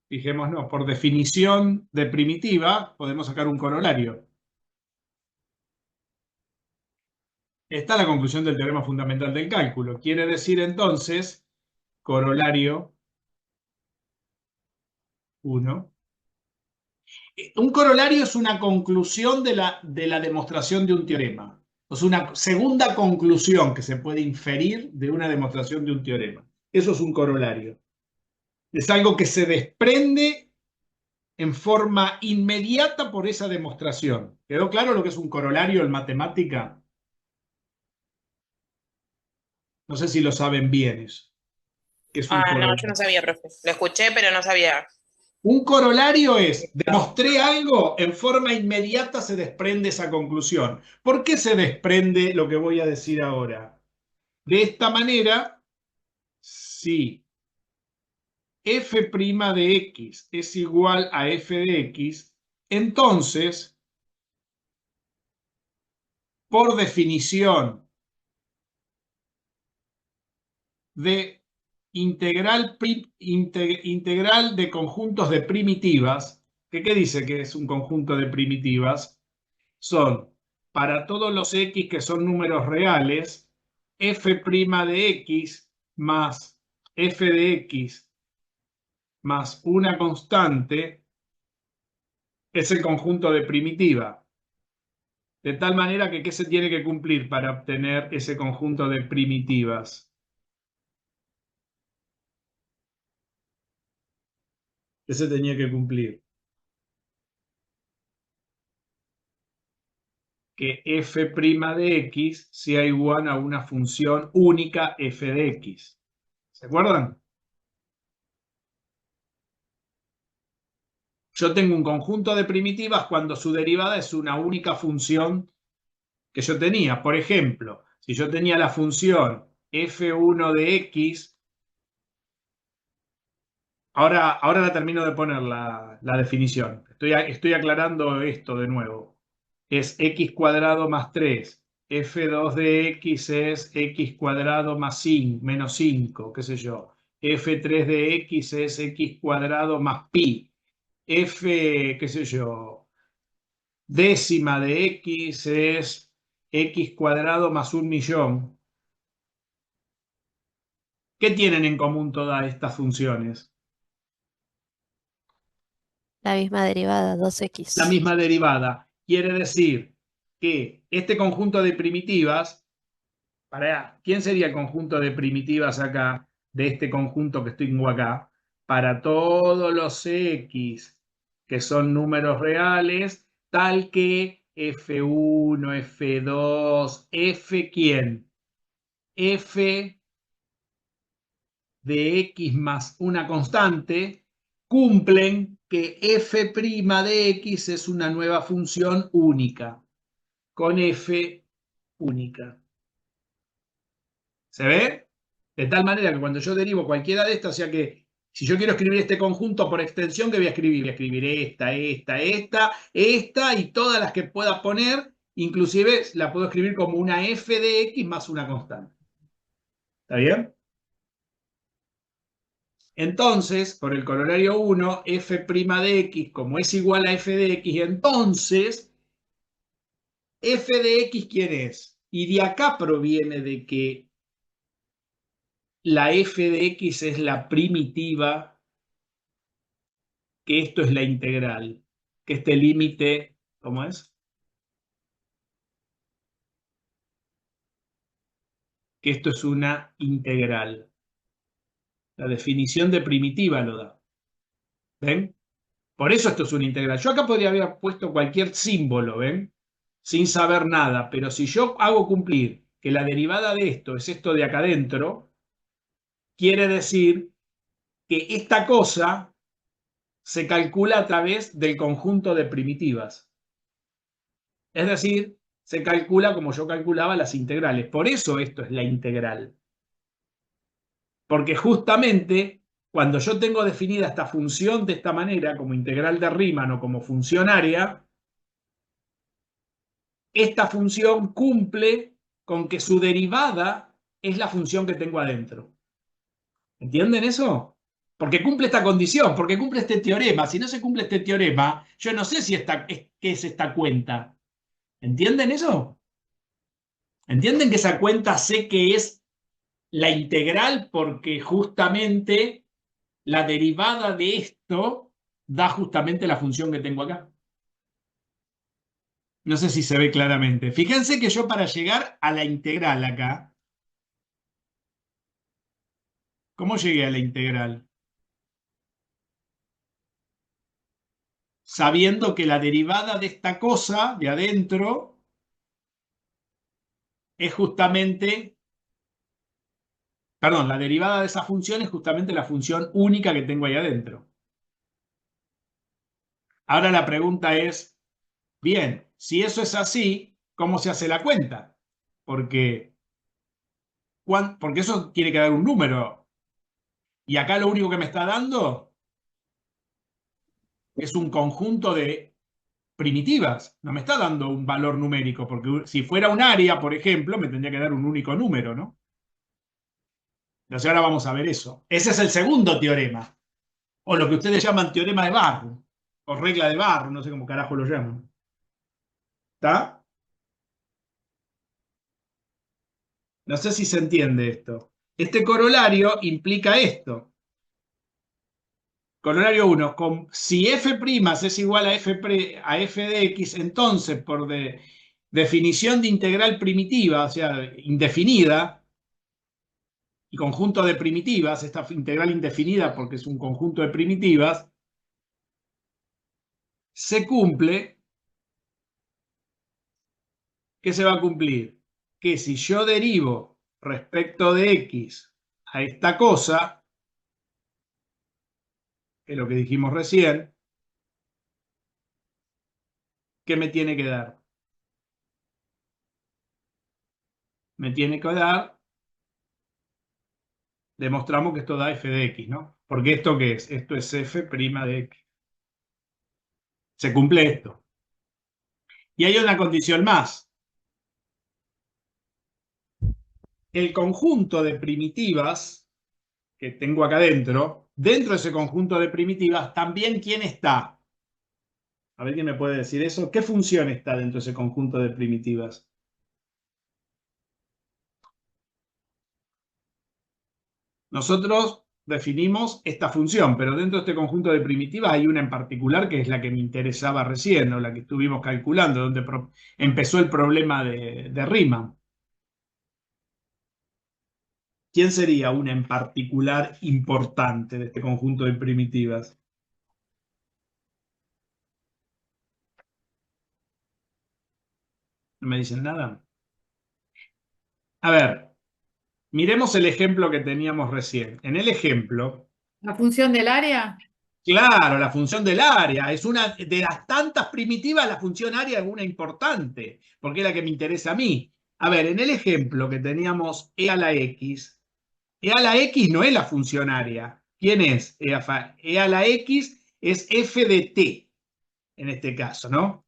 fijémonos, por definición de primitiva, podemos sacar un corolario. Esta es la conclusión del teorema fundamental del cálculo. Quiere decir entonces, corolario 1. Un corolario es una conclusión de la demostración de un teorema. Es una segunda conclusión que se puede inferir de una demostración de un teorema. Eso es un corolario. Es algo que se desprende en forma inmediata por esa demostración. ¿Quedó claro lo que es un corolario en matemática? No sé si lo saben bien eso. ¿Qué es un Ah, no, yo corolario? no sabía, profe. Lo escuché, pero no sabía. Un corolario es, demostré algo, en forma inmediata se desprende esa conclusión. ¿Por qué se desprende lo que voy a decir ahora? De esta manera, si f' de x es igual a f de x, entonces, por definición de integral de conjuntos de primitivas, ¿qué dice que es un conjunto de primitivas? Son, para todos los x que son números reales, f' de x más f de x más una constante es el conjunto de primitiva. De tal manera que, ¿qué se tiene que cumplir para obtener ese conjunto de primitivas? ¿Qué se tenía que cumplir? Que f' de x sea igual a una función única f de x. ¿Se acuerdan? Yo tengo un conjunto de primitivas cuando su derivada es una única función que yo tenía. Por ejemplo, si yo tenía la función f1 de x, ahora la termino de poner la definición. Estoy aclarando esto de nuevo. Es x cuadrado más 3. f2 de x es x cuadrado más 5, menos 5, qué sé yo. f3 de x es x cuadrado más pi. Qué sé yo, décima de x es x cuadrado más 1.000.000. ¿Qué tienen en común todas estas funciones? La misma derivada, La 2x. misma derivada. Quiere decir que este conjunto de primitivas, ¿quién sería el conjunto de primitivas acá, de este conjunto que tengo acá? Para todos los X, que son números reales, tal que F1, F2, F, ¿quién? F de X más una constante, cumplen que F' de X es una nueva función única, con F única. ¿Se ve? De tal manera que cuando yo derivo cualquiera de estas, o sea que si yo quiero escribir este conjunto por extensión, ¿qué voy a escribir? Voy a escribir esta y todas las que pueda poner, inclusive la puedo escribir como una F de X más una constante. ¿Está bien? Entonces, por el corolario 1, f' de x, como es igual a f de x, entonces, f de x, ¿quién es? Y de acá proviene de que la f de x es la primitiva, que esto es la integral, que este límite, ¿cómo es? Que esto es una integral. La definición de primitiva lo da. ¿Ven? Por eso esto es una integral. Yo acá podría haber puesto cualquier símbolo, ¿ven? Sin saber nada, pero si yo hago cumplir que la derivada de esto es esto de acá adentro, quiere decir que esta cosa se calcula a través del conjunto de primitivas. Es decir, se calcula como yo calculaba las integrales. Por eso esto es la integral. Porque justamente cuando yo tengo definida esta función de esta manera, como integral de Riemann o como función área, esta función cumple con que su derivada es la función que tengo adentro. ¿Entienden eso? Porque cumple esta condición, porque cumple este teorema. Si no se cumple este teorema, yo no sé si qué es esta cuenta. ¿Entienden eso? ¿Entienden que esa cuenta sé que es la integral porque justamente la derivada de esto da justamente la función que tengo acá? No sé si se ve claramente. Fíjense que yo para llegar a la integral acá, ¿cómo llegué a la integral? Sabiendo que la derivada de esta cosa de adentro es justamente, perdón, la derivada de esa función es justamente la función única que tengo ahí adentro. Ahora la pregunta es, bien, si eso es así, ¿cómo se hace la cuenta? Porque eso tiene que dar un número. Y acá lo único que me está dando es un conjunto de primitivas. No me está dando un valor numérico, porque si fuera un área, por ejemplo, me tendría que dar un único número, ¿no? Entonces ahora vamos a ver eso. Ese es el segundo teorema, o lo que ustedes llaman teorema de Barrow, o regla de Barrow, no sé cómo carajo lo llaman. ¿Está? No sé si se entiende esto. Este corolario implica esto. Corolario 1, si f' es igual a f de x, entonces por definición de integral primitiva, o sea, indefinida, y conjunto de primitivas, esta integral indefinida porque es un conjunto de primitivas, se cumple. ¿Qué se va a cumplir? Que si yo derivo respecto de x a esta cosa, que es lo que dijimos recién, ¿qué me tiene que dar? Me tiene que dar, demostramos que esto da f de x, ¿no? Porque ¿esto qué es? Esto es f' de x. Se cumple esto. Y hay una condición más. El conjunto de primitivas que tengo acá dentro de ese conjunto de primitivas, también ¿quién está? A ver quién me puede decir eso. ¿Qué función está dentro de ese conjunto de primitivas? Nosotros definimos esta función, pero dentro de este conjunto de primitivas hay una en particular que es la que me interesaba recién, o la que estuvimos calculando, donde empezó el problema de Riemann. ¿Quién sería una en particular importante de este conjunto de primitivas? ¿No me dicen nada? A ver, miremos el ejemplo que teníamos recién. En el ejemplo, ¿La función del área? claro, la función del área es una de las tantas primitivas, la función área es una importante, porque es la que me interesa a mí. A ver, en el ejemplo que teníamos e a la x no es la función área. ¿Quién es e a la x? Es f de t, en este caso, ¿no?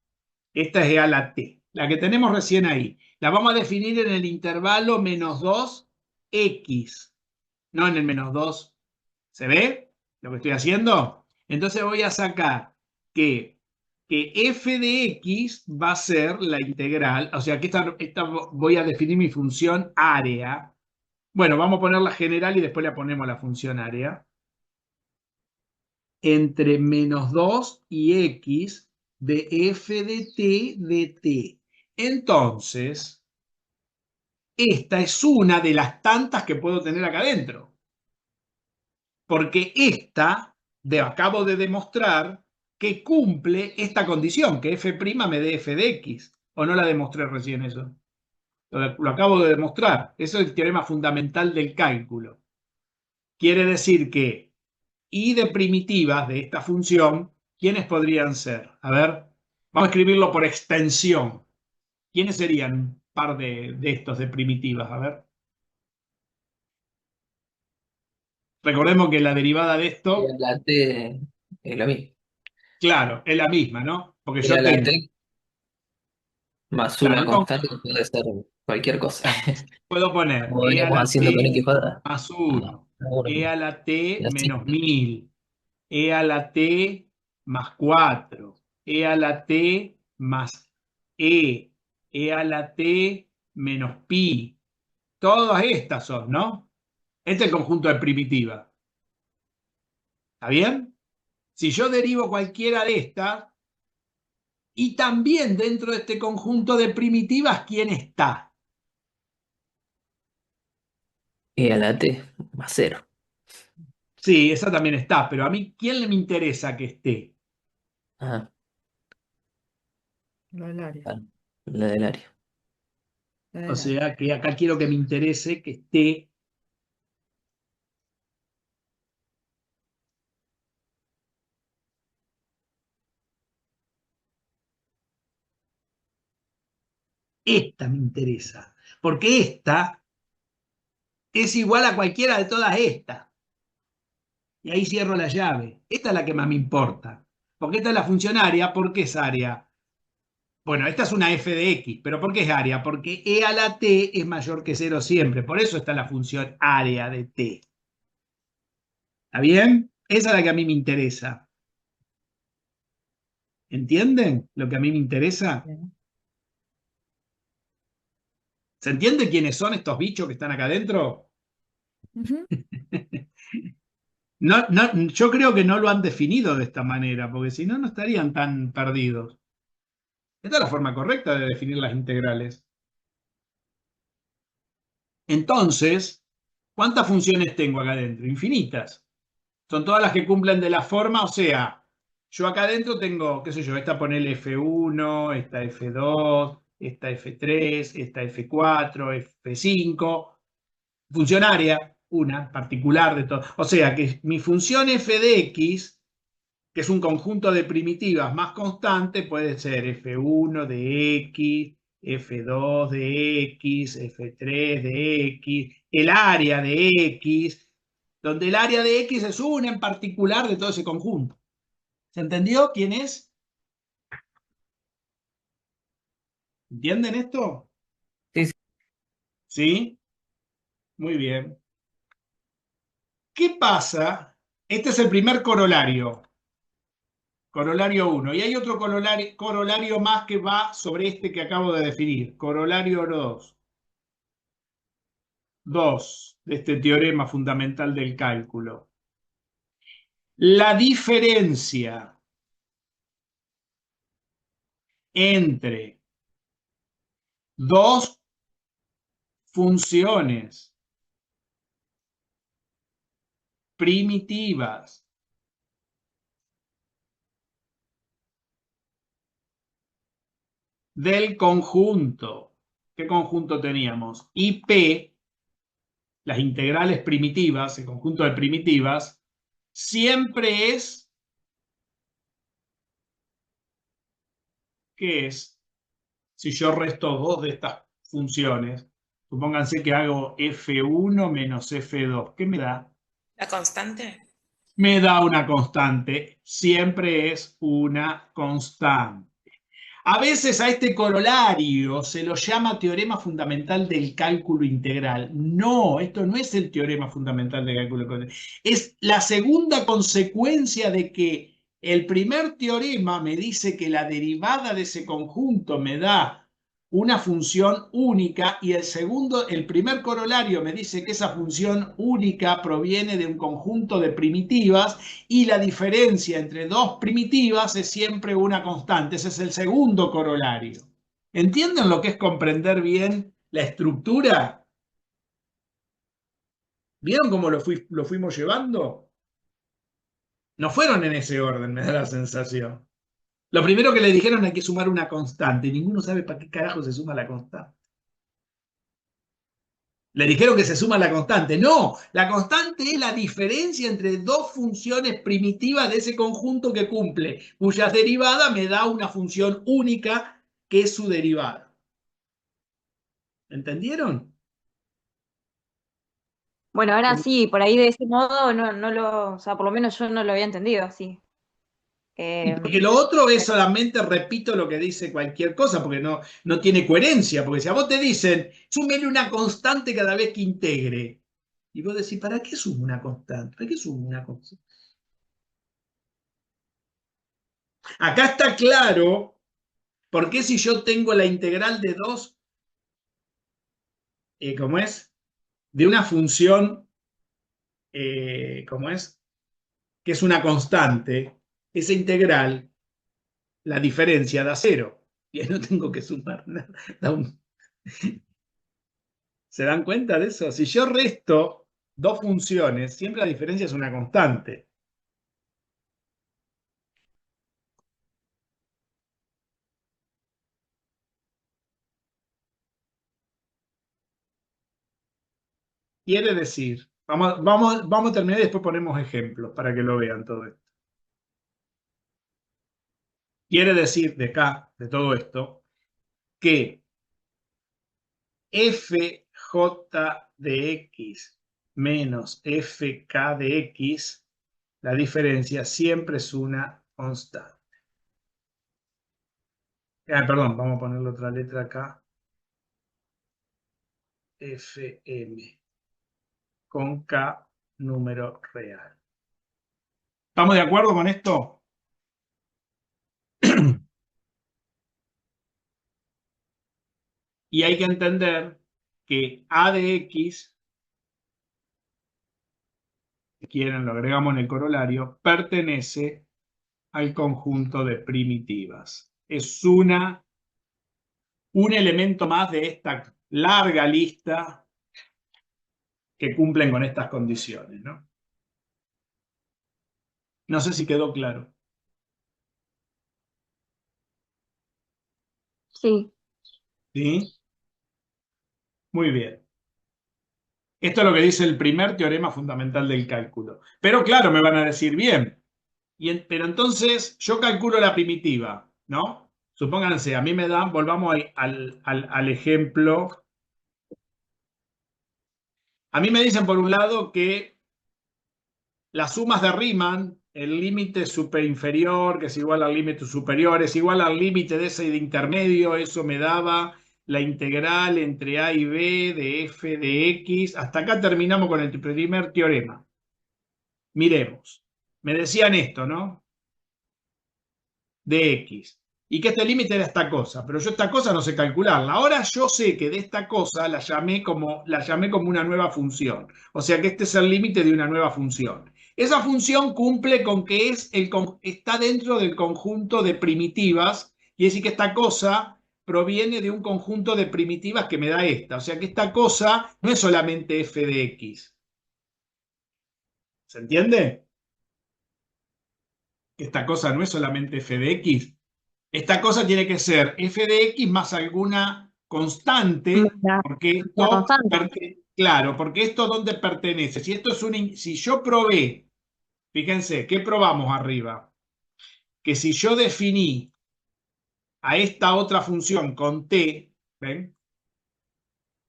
Esta es e a la t, la que tenemos recién ahí. La vamos a definir en el intervalo menos 2x, no en el menos 2. ¿Se ve lo que estoy haciendo? Entonces voy a sacar que f de x va a ser la integral, o sea que esta voy a definir mi función área. Bueno, vamos a ponerla general y después le ponemos la función área. Entre menos 2 y x de f de t. Entonces, esta es una de las tantas que puedo tener acá adentro. Porque esta, acabo de demostrar que cumple esta condición, que f' me dé f de x. ¿O no la demostré recién eso? Lo acabo de demostrar. Eso es el teorema fundamental del cálculo. Quiere decir que y de primitivas de esta función, ¿quiénes podrían ser? A ver, vamos a escribirlo por extensión. ¿Quiénes serían un par de estos de primitivas? A ver. Recordemos que la derivada de Y esto, a la T es lo mismo. claro, es la misma, ¿no? Porque Y a yo la tengo, T más claro, una constante que puede ser cualquier cosa. puedo poner Como e a veníamos la haciendo con t X cuadrada. más No, 1, e a la t y así. menos 1000, e a la t más 4, e a la t más e a la t menos pi. Todas estas son, ¿no? Este es el conjunto de primitivas. ¿Está bien? Si yo derivo cualquiera de estas, y también dentro de este conjunto de primitivas, ¿quién está? Y a la T más 0. Sí, esa también está, pero a mí, ¿quién me interesa que esté? Ajá, Lo del área. claro, la del área. La O del área. sea, que acá quiero que me interese que esté esta, me interesa, porque esta es igual a cualquiera de todas estas. Y ahí cierro la llave. Esta es la que más me importa, porque esta es la función área. ¿Por qué es área? Bueno, esta es una f de x, pero ¿por qué es área? Porque e a la t es mayor que 0 siempre, por eso está la función área de t. ¿Está bien? Esa es la que a mí me interesa. ¿Entienden lo que a mí me interesa? Bien. ¿Se entiende quiénes son estos bichos que están acá adentro? Ujú. No, no, yo creo que no lo han definido de esta manera, porque si no, no estarían tan perdidos. Esta es la forma correcta de definir las integrales. Entonces, ¿cuántas funciones tengo acá adentro? Infinitas. Son todas las que cumplen de la forma, o sea, yo acá adentro tengo, qué sé yo, esta ponele F1, esta F2, esta F3, esta F4, F5, función área, una particular de todo. O sea que mi función f de x, que es un conjunto de primitivas más constante, puede ser f1 de x, f2 de x, f3 de x, el área de x, donde el área de x es una en particular de todo ese conjunto. ¿Se entendió quién es? ¿Entienden esto? Sí, sí. ¿Sí? Muy bien. ¿Qué pasa? Este es el primer corolario. Corolario 1. Y hay otro corolario más que va sobre este que acabo de definir. Corolario 2. 2 de este teorema fundamental del cálculo. La diferencia entre dos funciones primitivas. Del conjunto. ¿Qué conjunto teníamos? IP, las integrales primitivas, el conjunto de primitivas, siempre es, ¿qué es? Si yo resto dos de estas funciones, supónganse que hago F1 menos F2, ¿qué me da? ¿La constante? Me da una constante, siempre es una constante. A veces a este corolario se lo llama teorema fundamental del cálculo integral. No, esto no es el teorema fundamental del cálculo integral. Es la segunda consecuencia de que el primer teorema me dice que la derivada de ese conjunto me da una función única y el primer corolario me dice que esa función única proviene de un conjunto de primitivas y la diferencia entre dos primitivas es siempre una constante. Ese es el segundo corolario. ¿Entienden lo que es comprender bien la estructura? ¿Vieron cómo lo fuimos llevando? No fueron en ese orden, me da la sensación. Lo primero que le dijeron hay que sumar una constante y ninguno sabe para qué carajo se suma la constante. Le dijeron que se suma la constante. No, la constante es la diferencia entre dos funciones primitivas de ese conjunto que cumple, cuyas derivadas me da una función única que es su derivada. ¿Entendieron? Bueno, ahora sí, por ahí de ese modo o sea, por lo menos yo no lo había entendido así. Y porque lo otro es solamente repito lo que dice cualquier cosa, porque no tiene coherencia. Porque si a vos te dicen, súmele una constante cada vez que integre, y vos decís, ¿para qué sumo una constante? ¿Para qué sumo una constante? Acá está claro por qué si yo tengo la integral de 2, ¿cómo es? De una función, ¿cómo es? Que es una constante, esa integral, la diferencia da 0. Y ahí no tengo que sumar nada. ¿Se dan cuenta de eso? Si yo resto dos funciones, siempre la diferencia es una constante. Quiere decir, vamos a terminar y después ponemos ejemplos para que lo vean todo esto. Quiere decir de acá, de todo esto, que fj de x menos fk de x, la diferencia siempre es una constante. Perdón, vamos a ponerle otra letra acá. Fm con k número real. ¿Estamos de acuerdo con esto? Y hay que entender que a de x, si quieren lo agregamos en el corolario, pertenece al conjunto de primitivas. Es un elemento más de esta larga lista que cumplen con estas condiciones, ¿no? No sé si quedó claro. Sí. ¿Sí? Muy bien. Esto es lo que dice el primer teorema fundamental del cálculo. Pero claro, me van a decir, bien, pero entonces yo calculo la primitiva, ¿no? Supónganse, a mí me dan, volvamos al ejemplo. A mí me dicen por un lado que las sumas de Riemann, el límite superinferior, que es igual al límite superior, es igual al límite de ese de intermedio, eso me daba la integral entre a y b de f de x. Hasta acá terminamos con el primer teorema. Miremos. Me decían esto, ¿no? De x. Y que este límite era esta cosa, pero yo esta cosa no sé calcularla. Ahora yo sé que de esta cosa la llamé como una nueva función. O sea que este es el límite de una nueva función. Esa función cumple con que está dentro del conjunto de primitivas, y es decir que esta cosa proviene de un conjunto de primitivas que me da esta. O sea que esta cosa no es solamente f de x. ¿Se entiende? Esta cosa no es solamente f de x. Esta cosa tiene que ser f de x más alguna constante, La, porque la esto, constante. claro, porque esto ¿dónde pertenece? Si esto es si yo probé, fíjense, ¿qué probamos arriba? Que si yo definí a esta otra función con t, ¿ven?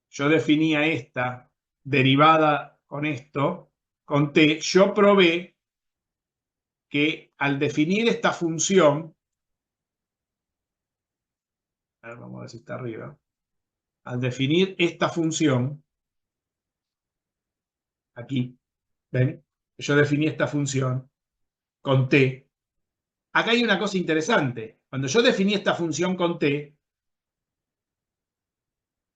Yo definía esta derivada con esto, con t, yo probé que al definir esta función, a ver, vamos a ver si está arriba, al definir esta función, aquí, ¿ven? Yo definí esta función con t. Acá hay una cosa interesante. Cuando yo definí esta función con t,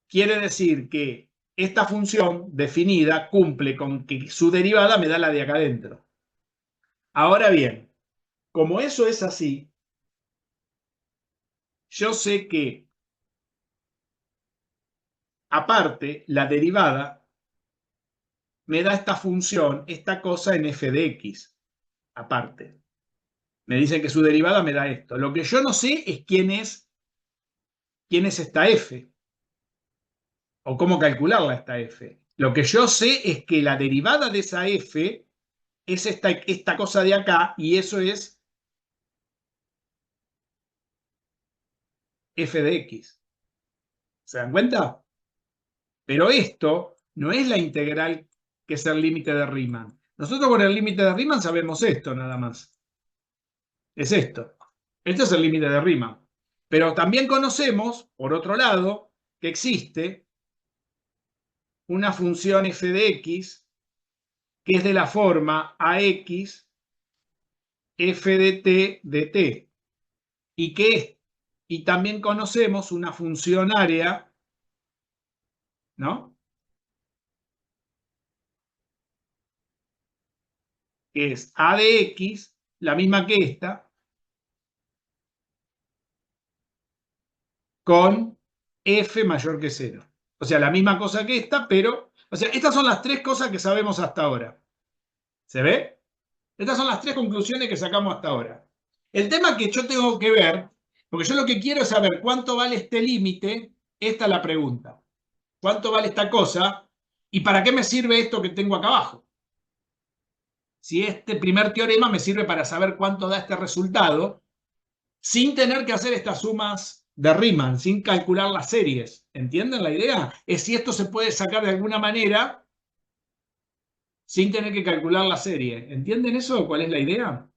quiere decir que esta función definida cumple con que su derivada me da la de acá adentro. Ahora bien, como eso es así, yo sé que aparte la derivada me da esta función, esta cosa en f de x, aparte. Me dicen que su derivada me da esto. Lo que yo no sé es quién es esta f, o cómo calcularla esta f. Lo que yo sé es que la derivada de esa f es esta cosa de acá, y eso es f de x. ¿Se dan cuenta? Pero esto no es la integral que es el límite de Riemann. Nosotros con el límite de Riemann sabemos esto nada más. Es esto. Este es el límite de Riemann. Pero también conocemos, por otro lado, que existe una función f de x que es de la forma ax f de t de t. Y también conocemos una función área, ¿no? Que es a de x, la misma que esta, con f mayor que 0. O sea, la misma cosa que esta, pero... O sea, estas son las tres cosas que sabemos hasta ahora. ¿Se ve? Estas son las tres conclusiones que sacamos hasta ahora. El tema que yo tengo que ver, porque yo lo que quiero es saber cuánto vale este límite, esta es la pregunta. ¿Cuánto vale esta cosa? ¿Y para qué me sirve esto que tengo acá abajo? Si este primer teorema me sirve para saber cuánto da este resultado, sin tener que hacer estas sumas de Riemann, sin calcular las series. ¿Entienden la idea? Es si esto se puede sacar de alguna manera sin tener que calcular la serie. ¿Entienden eso? ¿Cuál es la idea?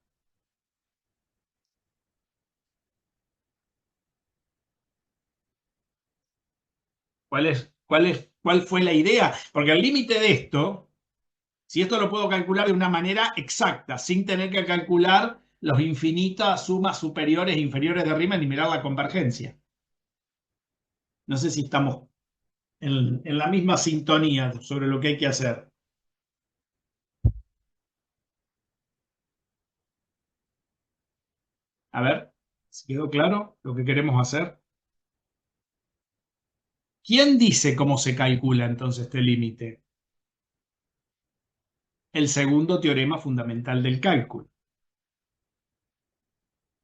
¿Cuál fue la idea? Porque el límite de esto, si esto lo puedo calcular de una manera exacta, sin tener que calcular las infinitas sumas superiores e inferiores de Riemann y mirar la convergencia. No sé si estamos en la misma sintonía sobre lo que hay que hacer. A ver, ¿se quedó claro lo que queremos hacer? ¿Quién dice cómo se calcula entonces este límite? El segundo teorema fundamental del cálculo.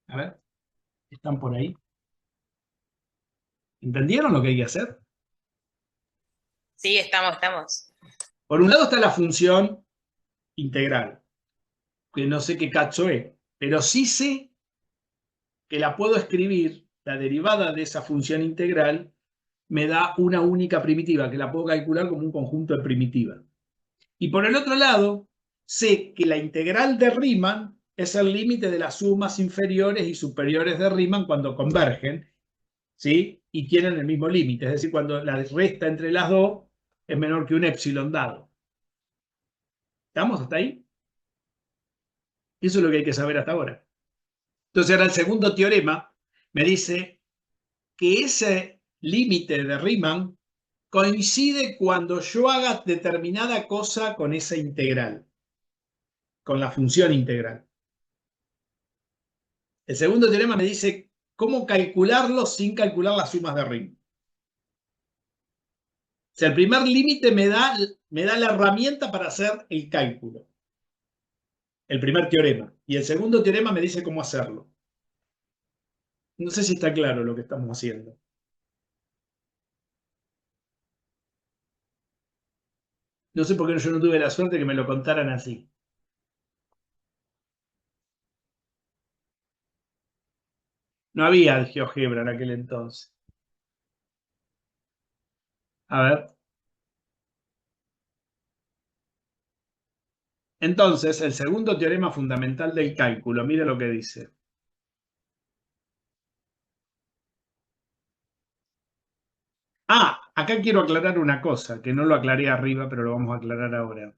A ver, ¿están por ahí? ¿Entendieron lo que hay que hacer? Sí, estamos. Por un lado está la función integral, que no sé qué cacho es, pero sí sé que la puedo escribir, la derivada de esa función integral me da una única primitiva, que la puedo calcular como un conjunto de primitivas. Y por el otro lado, sé que la integral de Riemann es el límite de las sumas inferiores y superiores de Riemann cuando convergen, ¿sí? Y tienen el mismo límite, es decir, cuando la resta entre las dos es menor que un épsilon dado. ¿Estamos hasta ahí? Eso es lo que hay que saber hasta ahora. Entonces ahora el segundo teorema me dice que ese límite de Riemann coincide cuando yo haga determinada cosa con esa integral, con la función integral. El segundo teorema me dice cómo calcularlo sin calcular las sumas de Riemann. O sea, el primer límite me da la herramienta para hacer el cálculo. El primer teorema. Y el segundo teorema me dice cómo hacerlo. No sé si está claro lo que estamos haciendo. No sé por qué yo no tuve la suerte que me lo contaran así. No había GeoGebra en aquel entonces. A ver. Entonces, el segundo teorema fundamental del cálculo, mira lo que dice. Ah, acá quiero aclarar una cosa, que no lo aclaré arriba, pero lo vamos a aclarar ahora.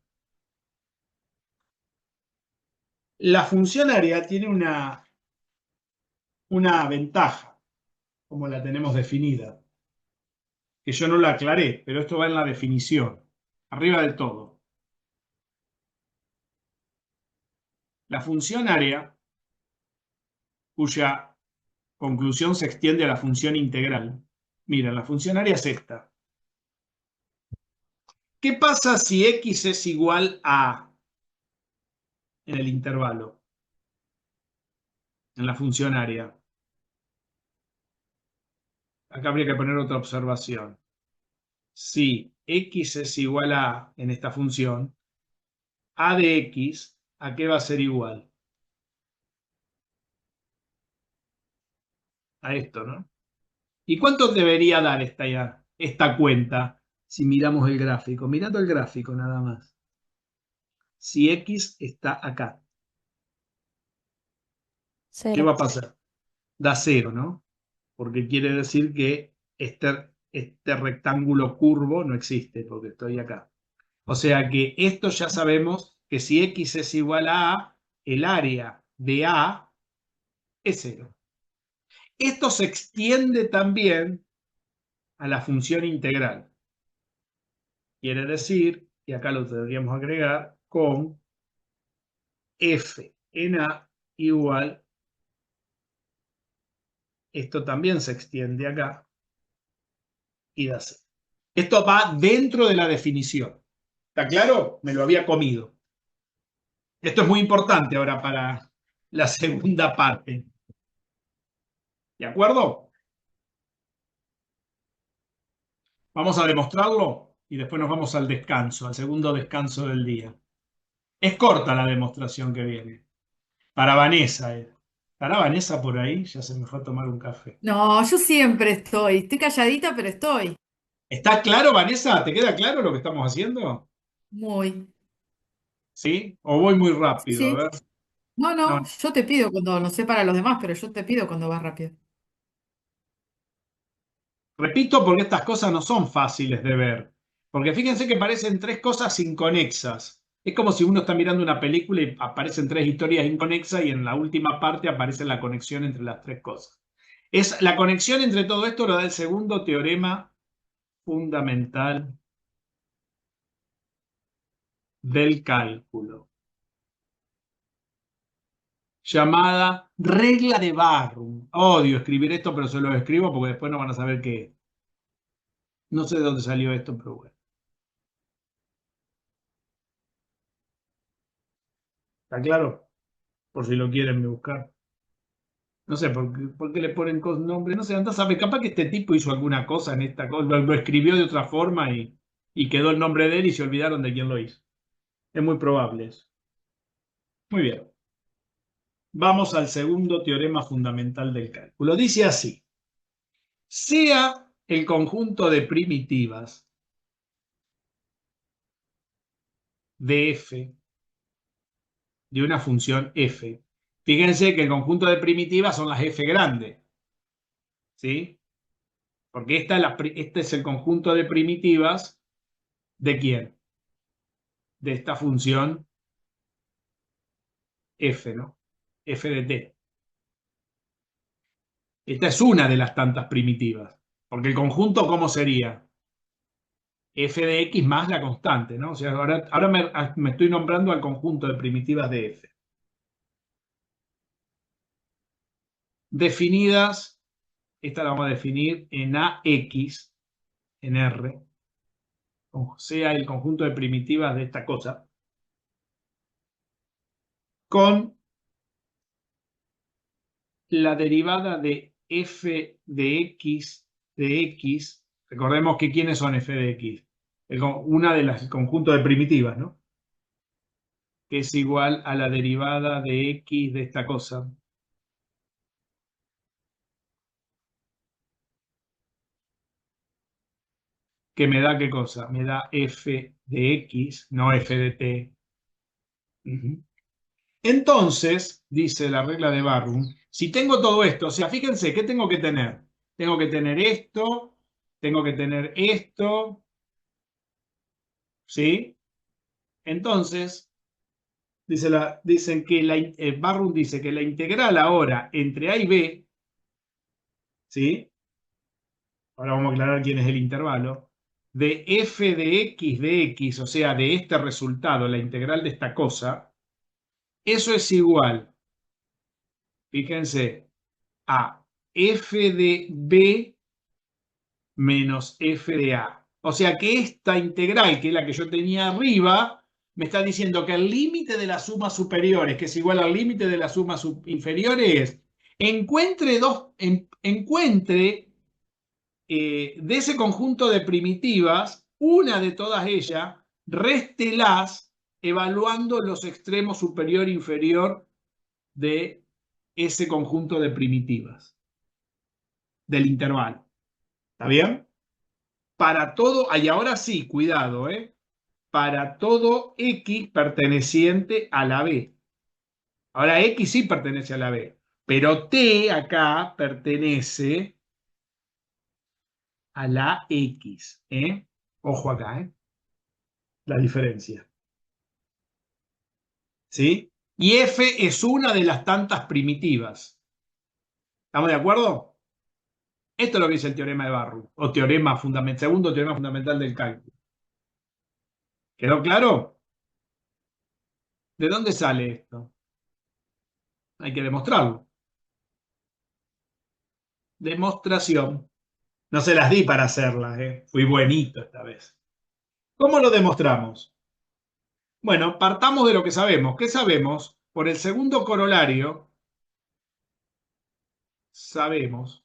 La función área tiene una ventaja, como la tenemos definida, que yo no la aclaré, pero esto va en la definición, arriba del todo. La función área, cuya conclusión se extiende a la función integral. Mira, la función área es esta. ¿Qué pasa si x es igual a en el intervalo? En la función área. Acá habría que poner otra observación. Si x es igual a en esta función, a de x, ¿a qué va a ser igual? A esto, ¿no? ¿Y cuánto debería dar esta cuenta si miramos el gráfico? Mirando el gráfico nada más. Si x está acá, ¿qué va Cero. a pasar? Da cero, ¿no? Porque quiere decir que este rectángulo curvo no existe, porque estoy acá. O sea que esto ya sabemos que si x es igual a A, el área de A es cero. Esto se extiende también a la función integral. Quiere decir, y acá lo deberíamos agregar, con f en A igual, esto también se extiende acá y da cero. Esto va dentro de la definición. ¿Está claro? Me lo había comido. Esto es muy importante ahora para la segunda parte. ¿De acuerdo? Vamos a demostrarlo y después nos vamos al descanso, al segundo descanso del día. Es corta la demostración que viene. Para Vanessa. ¿Estará Vanessa por ahí? Ya se me fue a tomar un café. No, yo siempre estoy. Estoy calladita, pero estoy. ¿Está claro, Vanessa? ¿Te queda claro lo que estamos haciendo? Muy. ¿Sí? ¿O voy muy Sí, rápido? A sí. ver. No, No. no, yo te pido cuando, no sé para los demás, pero yo te pido cuando vas rápido. Repito porque estas cosas no son fáciles de ver. Porque fíjense que parecen tres cosas inconexas. Es como si uno está mirando una película y aparecen tres historias inconexas y en la última parte aparece la conexión entre las tres cosas. La conexión entre todo esto lo da el segundo teorema fundamental del cálculo, llamada regla de Barrum. Odio escribir esto, pero se lo escribo porque después no van a saber qué es. No sé de dónde salió esto, pero bueno. ¿Está claro? Por si lo quieren buscar. No sé por qué le ponen nombres. No sé, anda a saber. Capaz que este tipo hizo alguna cosa en esta cosa, lo escribió de otra forma y quedó el nombre de él y se olvidaron de quién lo hizo. Es muy probable eso. Muy bien. Vamos al segundo teorema fundamental del cálculo. Dice así. Sea el conjunto de primitivas de f de una función f. Fíjense que el conjunto de primitivas son las f grandes. ¿Sí? Porque este es el conjunto de primitivas ¿de quién? De esta función f, ¿no? F de t. Esta es una de las tantas primitivas. Porque el conjunto, ¿cómo sería? F de x más la constante, ¿no? O sea, ahora me estoy nombrando al conjunto de primitivas de f. Definidas, esta la vamos a definir en AX, en R, sea el conjunto de primitivas de esta cosa, con la derivada de f de x. Recordemos que ¿quiénes son f de x? Una de las conjuntos de primitivas, ¿no? Que es igual a la derivada de x de esta cosa. Que me da ¿qué cosa? Me da f de x, no f de t. Entonces, dice la regla de Barroom, si tengo todo esto, o sea, fíjense, ¿qué tengo que tener? Tengo que tener esto, tengo que tener esto, ¿sí? Entonces, Barroom dice que la integral ahora entre A y B, ¿sí? Ahora vamos a aclarar quién es el intervalo, de f de x, o sea, de este resultado, la integral de esta cosa, eso es igual, fíjense, a f de b menos f de a. O sea que esta integral, que es la que yo tenía arriba, me está diciendo que el límite de las sumas superiores, que es igual al límite de las sumas inferiores, encuentre de ese conjunto de primitivas, una de todas ellas, réstelas evaluando los extremos superior e inferior de ese conjunto de primitivas, del intervalo. ¿Está bien? Para todo, y ahora sí, cuidado, para todo x perteneciente a la b. Ahora x sí pertenece a la b, pero t acá pertenece a la x. Ojo acá, la diferencia. ¿Sí? Y f es una de las tantas primitivas. ¿Estamos de acuerdo? Esto es lo que dice el teorema de Barrow, o segundo teorema fundamental del cálculo. ¿Quedó claro? ¿De dónde sale esto? Hay que demostrarlo. Demostración. No se las di para hacerlas, Fui buenito esta vez. ¿Cómo lo demostramos? Bueno, partamos de lo que sabemos. ¿Qué sabemos? Por el segundo corolario, sabemos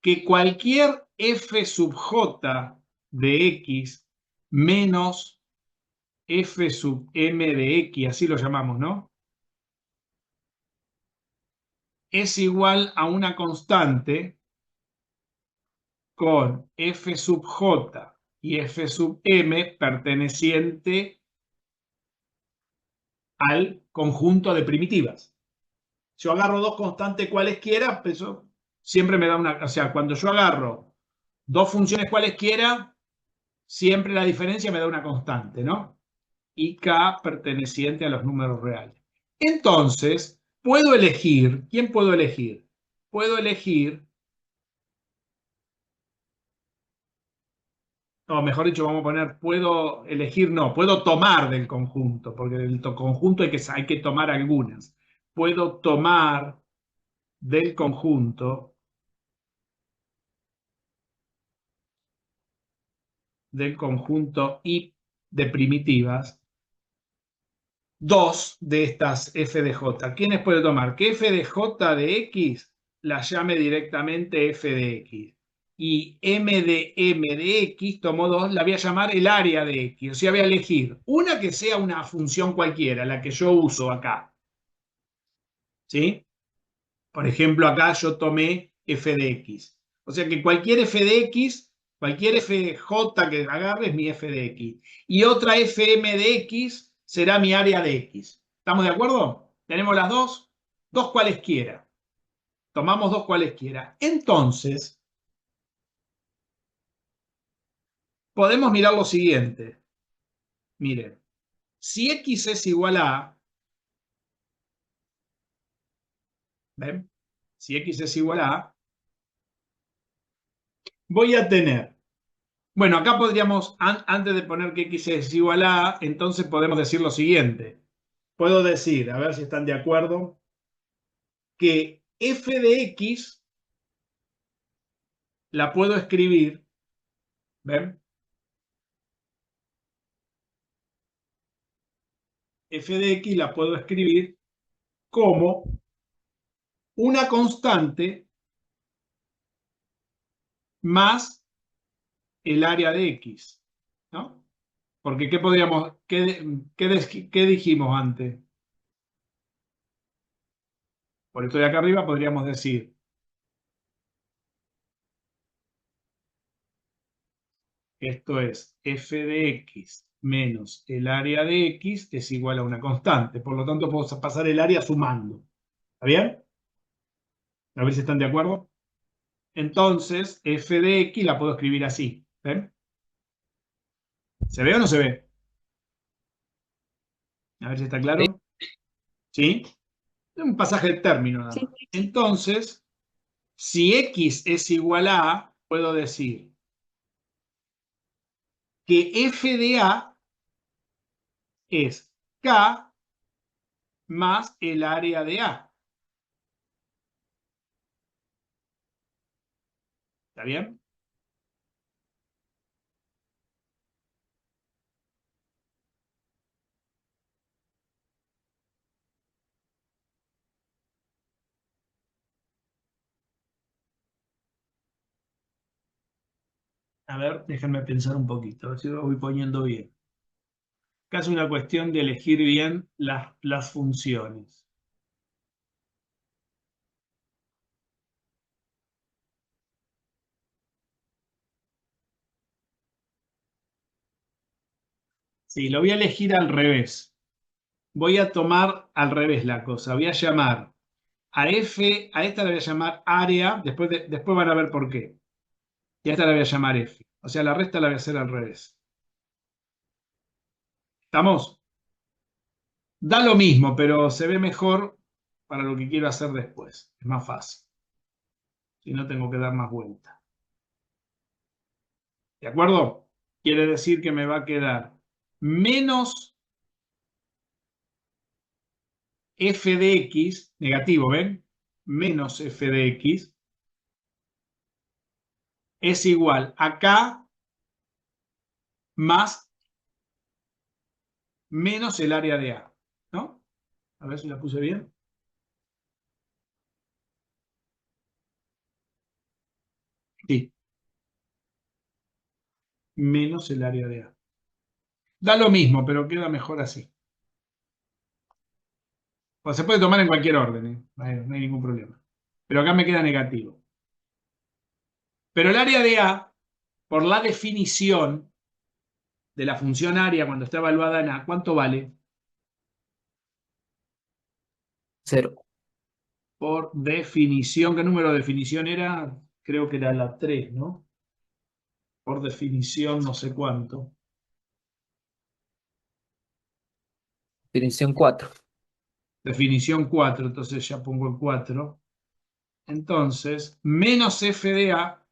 que cualquier f sub j de x menos f sub m de x, así lo llamamos, ¿no? Es igual a una constante con f sub j y f sub m perteneciente al conjunto de primitivas. Yo agarro dos constantes cualesquiera, eso siempre me da una... O sea, cuando yo agarro dos funciones cualesquiera, siempre la diferencia me da una constante, ¿no? Y k perteneciente a los números reales. Entonces, puedo elegir... ¿Quién puedo elegir? Puedo elegir... No, mejor dicho, vamos a poner, puedo elegir, no, puedo tomar del conjunto, porque del conjunto hay que tomar algunas. Puedo tomar del conjunto I de primitivas, dos de estas f de j. ¿Quiénes puede tomar? Que f de j de x la llame directamente f de x. Y m de x, tomo dos, la voy a llamar el área de x. O sea, voy a elegir una que sea una función cualquiera, la que yo uso acá. ¿Sí? Por ejemplo, acá yo tomé f de x. O sea que cualquier f de x, cualquier fj que agarre es mi f de x. Y otra fm de x será mi área de x. ¿Estamos de acuerdo? Tenemos las dos, dos cualesquiera. Tomamos dos cualesquiera. Entonces, podemos mirar lo siguiente. Miren, si x es igual a... ¿Ven? Si x es igual a... Voy a tener... Bueno, acá podríamos, antes de poner que x es igual a, entonces podemos decir lo siguiente. Puedo decir, a ver si están de acuerdo, que f de x la puedo escribir, ¿ven? f de x la puedo escribir como una constante más el área de x, ¿no? Porque ¿qué podríamos, qué dijimos antes? Por esto de acá arriba podríamos decir esto es f de x menos el área de x es igual a una constante. Por lo tanto, puedo pasar el área sumando. ¿Está bien? A ver si están de acuerdo. Entonces, f de x la puedo escribir así. ¿Ven? ¿Se ve o no se ve? A ver si está claro. ¿Sí? Es un pasaje de término nada Sí, más. Entonces, si x es igual a, puedo decir que f de a es k más el área de a. ¿Está bien? A ver, déjenme pensar un poquito, a ver si lo voy poniendo bien. Acá es una cuestión de elegir bien las funciones. Sí, lo voy a elegir al revés. Voy a tomar al revés la cosa. Voy a llamar a f, a esta la voy a llamar área, después van a ver por qué. Y a esta la voy a llamar f. O sea, la resta la voy a hacer al revés. ¿Estamos? Da lo mismo, pero se ve mejor para lo que quiero hacer después. Es más fácil. Si no, tengo que dar más vuelta. ¿De acuerdo? Quiere decir que me va a quedar menos f de x, negativo, ¿ven? Menos f de x es igual a k más menos el área de a, ¿no? A ver si la puse bien. Sí, menos el área de a. Da lo mismo, pero queda mejor así. O se puede tomar en cualquier orden, ¿eh? No hay ningún problema. Pero acá me queda negativo. Pero el área de a, por la definición de la función área cuando está evaluada en a, ¿cuánto vale? 0. Por definición, ¿qué número de definición era? Creo que era la 3, ¿no? Por definición, no sé cuánto. Definición 4. Definición 4, entonces ya pongo el 4. Entonces, menos f de a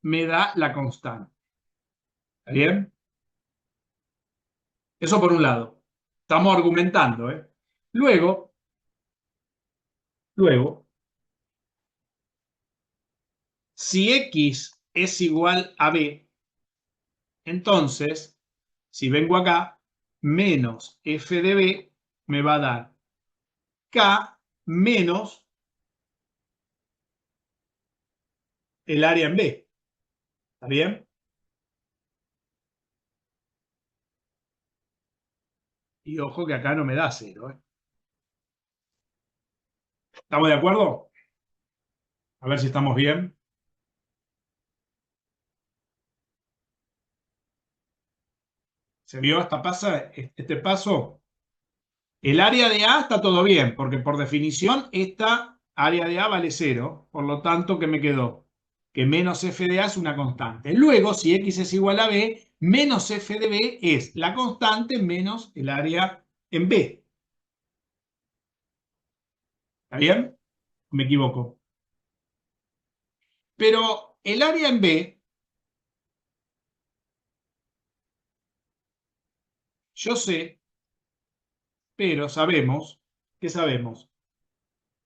me da la constante. ¿Está bien? Eso por un lado. Estamos argumentando, ¿eh? Luego, si x es igual a b, entonces, si vengo acá, menos f de b me va a dar k menos el área en b. ¿Está bien? Y ojo que acá no me da 0, ¿eh? ¿Estamos de acuerdo? A ver si estamos bien. ¿Se vio este paso? El área de A está todo bien, porque por definición esta área de A vale 0. Por lo tanto, ¿qué me quedó? Que menos f de A es una constante. Luego, si x es igual a b, menos f de b es la constante menos el área en b. ¿Está bien? Me equivoco. Pero el área en b, yo sé, pero sabemos, ¿qué sabemos?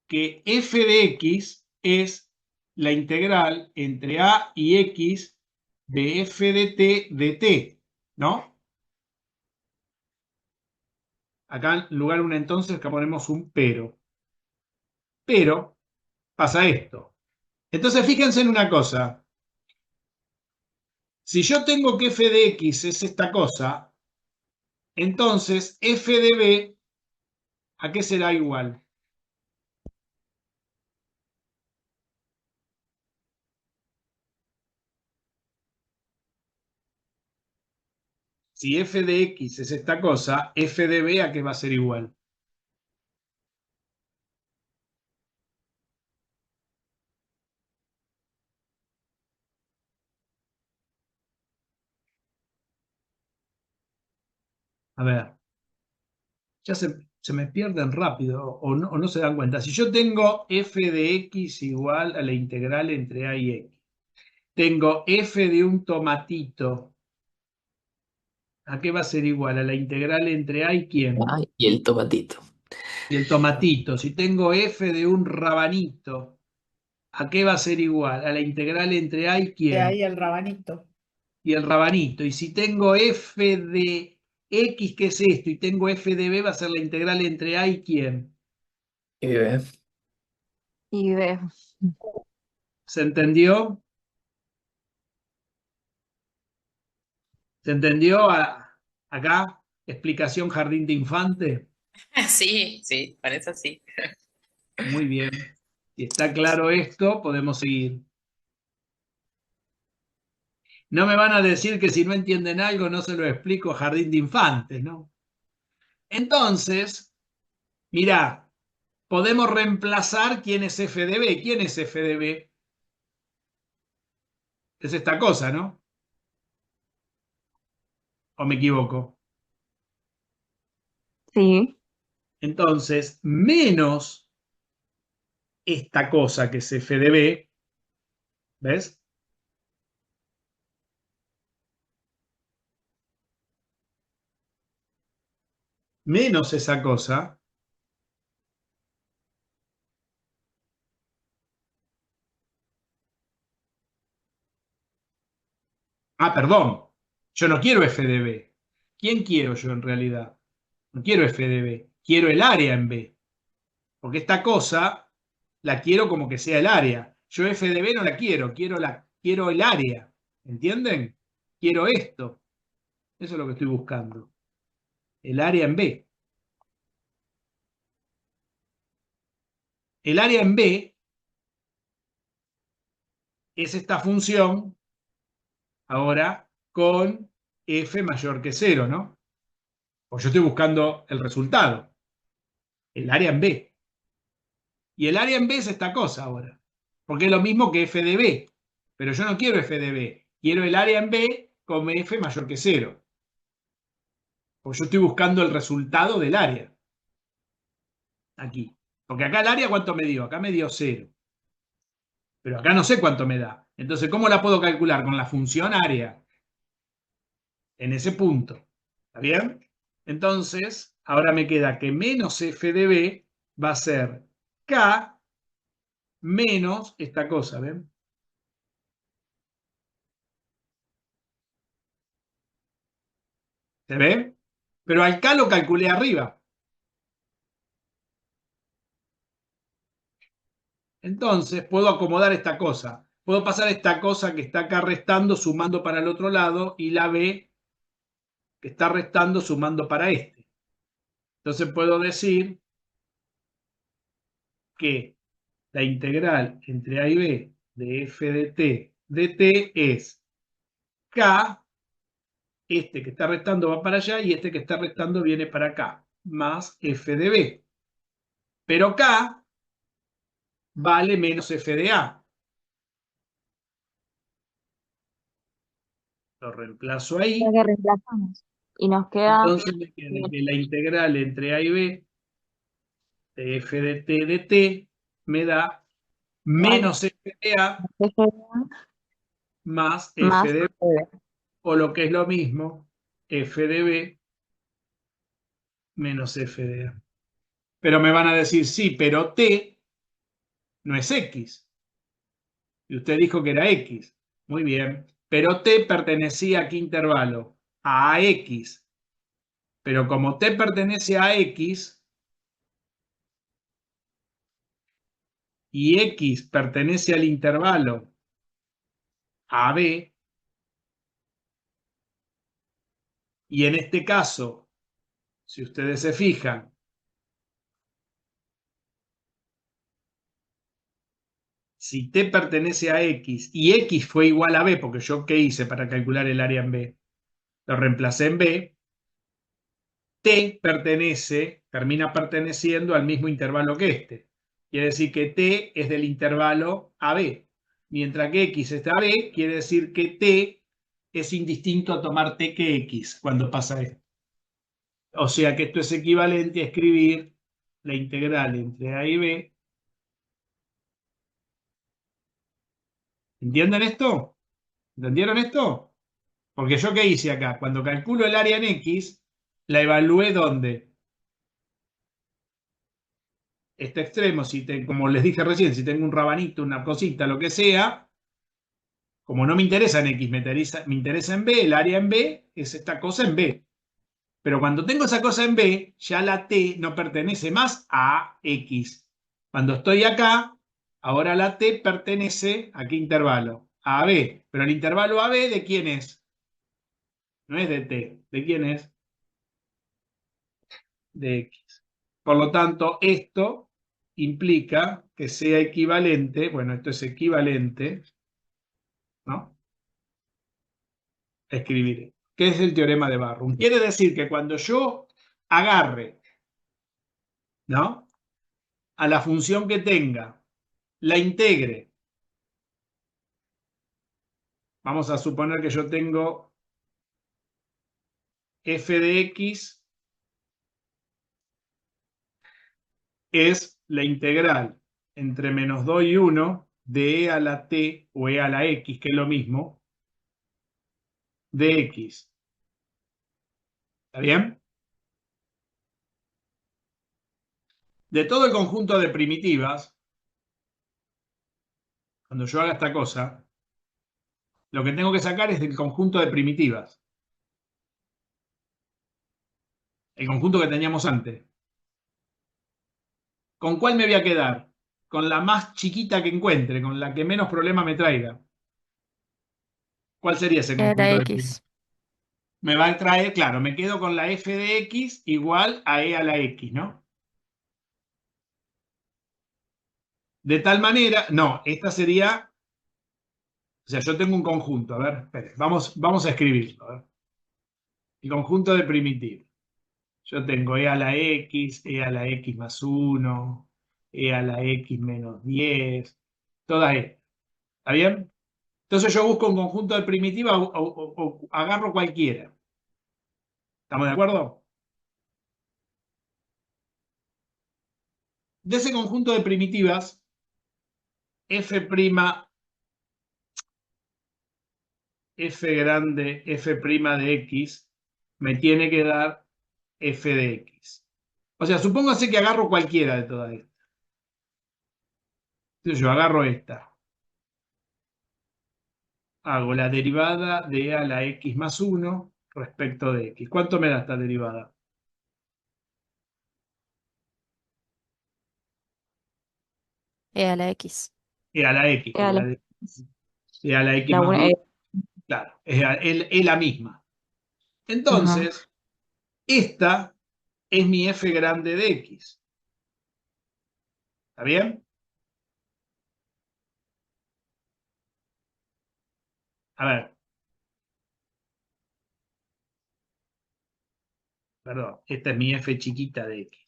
Que f de x es la integral entre a y x de f de t, ¿no? Acá en lugar de un entonces, acá ponemos un pero. Pero pasa esto. Entonces fíjense en una cosa. Si yo tengo que f de x es esta cosa, entonces f de b, ¿a qué será igual? Si f de x es esta cosa, f de b, ¿a qué va a ser igual? A ver, ya se me pierden rápido o no se dan cuenta. Si yo tengo f de x igual a la integral entre a y x, tengo f de un tomatito, ¿a qué va a ser igual? A la integral entre a y quién. Ay, y el tomatito. Y el tomatito. Si tengo f de un rabanito, ¿a qué va a ser igual? A la integral entre a y De quién. ahí el rabanito. Y el rabanito. Y si tengo f de x, que es esto, y tengo f de b, va a ser la integral entre a y quién. Y B. Y B. ¿Se entendió? ¿Se entendió acá? Explicación jardín de infante. Sí, sí, para eso sí. Muy bien. Si está claro esto, podemos seguir. No me van a decir que si no entienden algo no se lo explico a jardín de infantes, ¿no? Entonces, mirá, podemos reemplazar quién es f de b. ¿Quién es f de b? Es esta cosa, ¿no? ¿O me equivoco? Sí. Entonces, menos esta cosa que es f de b, ¿ves? Menos esa cosa. Ah, perdón. Yo no quiero f de b. ¿Quién quiero yo en realidad? No quiero f de b. Quiero el área en b. Porque esta cosa la quiero como que sea el área. Yo f de b no la quiero. Quiero el área. ¿Entienden? Quiero esto. Eso es lo que estoy buscando. El área en b. El área en b es esta función ahora con f mayor que 0, ¿no? Pues yo estoy buscando el resultado. El área en b. Y el área en b es esta cosa ahora. Porque es lo mismo que f de b. Pero yo no quiero f de b. Quiero el área en b con f mayor que 0. Pues yo estoy buscando el resultado del área. Aquí. Porque acá el área, ¿cuánto me dio? Acá me dio 0. Pero acá no sé cuánto me da. Entonces, ¿cómo la puedo calcular? Con la función área. En ese punto. ¿Está bien? Entonces, ahora me queda que menos f de b va a ser k menos esta cosa, ¿ven? ¿Se ve? Pero al k lo calculé arriba. Entonces, puedo acomodar esta cosa. Puedo pasar esta cosa que está acá restando, sumando para el otro lado, y la b que está restando, sumando para este. Entonces puedo decir que la integral entre a y b de f de t es k, este que está restando va para allá y este que está restando viene para acá, más f de b. Pero k vale menos f de a. Lo reemplazo ahí. Ya que reemplazamos. Y nos queda Entonces me queda que la integral entre a y b de f de t me da menos f de a F más f más de b, B. o lo que es lo mismo, f de b menos f de a. Pero me van a decir, sí, pero t no es x. Y usted dijo que era x. Muy bien. Pero t pertenecía a qué intervalo? A x. Pero como T pertenece a X y X pertenece al intervalo AB, y en este caso, si ustedes se fijan, si T pertenece a X y X fue igual a B, porque yo ¿qué hice para calcular el área en B? Lo reemplacé en B. T termina perteneciendo al mismo intervalo que este. Quiere decir que T es del intervalo AB. Mientras que X está AB, quiere decir que T es indistinto a tomar T que X cuando pasa esto. O sea que esto es equivalente a escribir la integral entre A y B. ¿Entienden esto? ¿Entendieron esto? Porque yo ¿qué hice acá? Cuando calculo el área en X, la evalué ¿dónde? Este extremo, como les dije recién, si tengo un rabanito, una cosita, lo que sea, como no me interesa en X, me interesa en B, el área en B es esta cosa en B. Pero cuando tengo esa cosa en B, ya la T no pertenece más a X. Cuando estoy acá, ahora la T pertenece ¿a qué intervalo? A B. Pero el intervalo AB, ¿de quién es? No es de T. ¿De quién es? De X. Por lo tanto, esto implica que sea equivalente, bueno, esto es equivalente, ¿no? A escribir. ¿Qué es el teorema de Barrow? Quiere decir que cuando yo agarre, ¿no?, a la función que tenga, la integre, vamos a suponer que yo tengo f de x es la integral entre menos 2 y 1 de e a la t o e a la x, que es lo mismo, de x. ¿Está bien? De todo el conjunto de primitivas, cuando yo haga esta cosa, lo que tengo que sacar es del conjunto de primitivas. El conjunto que teníamos antes. ¿Con cuál me voy a quedar? Con la más chiquita que encuentre, con la que menos problema me traiga. ¿Cuál sería ese conjunto Era de X. primitivas? Me va a traer, claro, me quedo con la f de x igual a e a la x, ¿no? De tal manera, no, esta sería, o sea, yo tengo un conjunto, a ver, espere, vamos a escribirlo, a ver. El conjunto de primitivas. Yo tengo e a la x más 1, e a la x menos 10, todas estas. ¿Está bien? Entonces yo busco un conjunto de primitivas o agarro cualquiera. ¿Estamos de acuerdo? De ese conjunto de primitivas, f' grande, f' de x, me tiene que dar f de x. O sea, supóngase que agarro cualquiera de todas estas. Entonces yo agarro esta. Hago la derivada de e a la x más 1 respecto de x. ¿Cuánto me da esta derivada? E a la X. E a la x, E a la, e a la x la más una- 1. Claro, es la misma. Entonces, esta es mi f grande de x. ¿Está bien? A ver. Perdón, esta es mi f chiquita de x.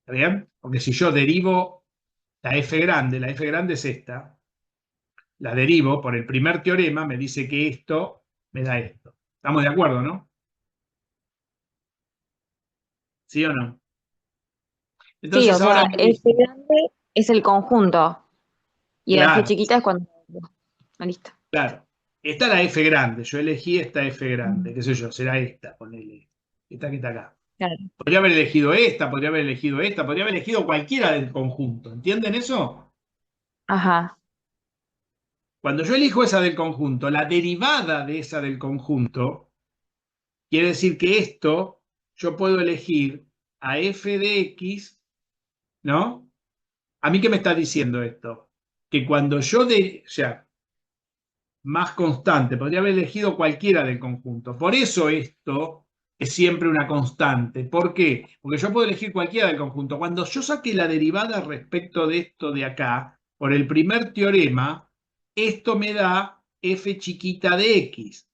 ¿Está bien? Porque si yo derivo la f grande es esta, la derivo por el primer teorema, me dice que esto me da esto. ¿Estamos de acuerdo, no? ¿Sí o no? Sí, Entonces o sea, ahora me F dice, grande es el conjunto y la F claro, chiquita es cuando... Ah, listo. claro, esta es la f grande, yo elegí esta f grande, qué sé yo, será esta, ponele, esta que está acá. Claro. Podría haber elegido esta, podría haber elegido esta, podría haber elegido cualquiera del conjunto, ¿entienden eso? Ajá. Cuando yo elijo esa del conjunto, la derivada de esa del conjunto Quiere decir que esto, yo puedo elegir a f de x, ¿no? ¿A mí qué me está diciendo esto? Que cuando yo o sea, más constante, podría haber elegido cualquiera del conjunto. Por eso esto es siempre una constante. ¿Por qué? Porque yo puedo elegir cualquiera del conjunto. Cuando yo saque la derivada respecto de esto de acá, por el primer teorema, esto me da f chiquita de x.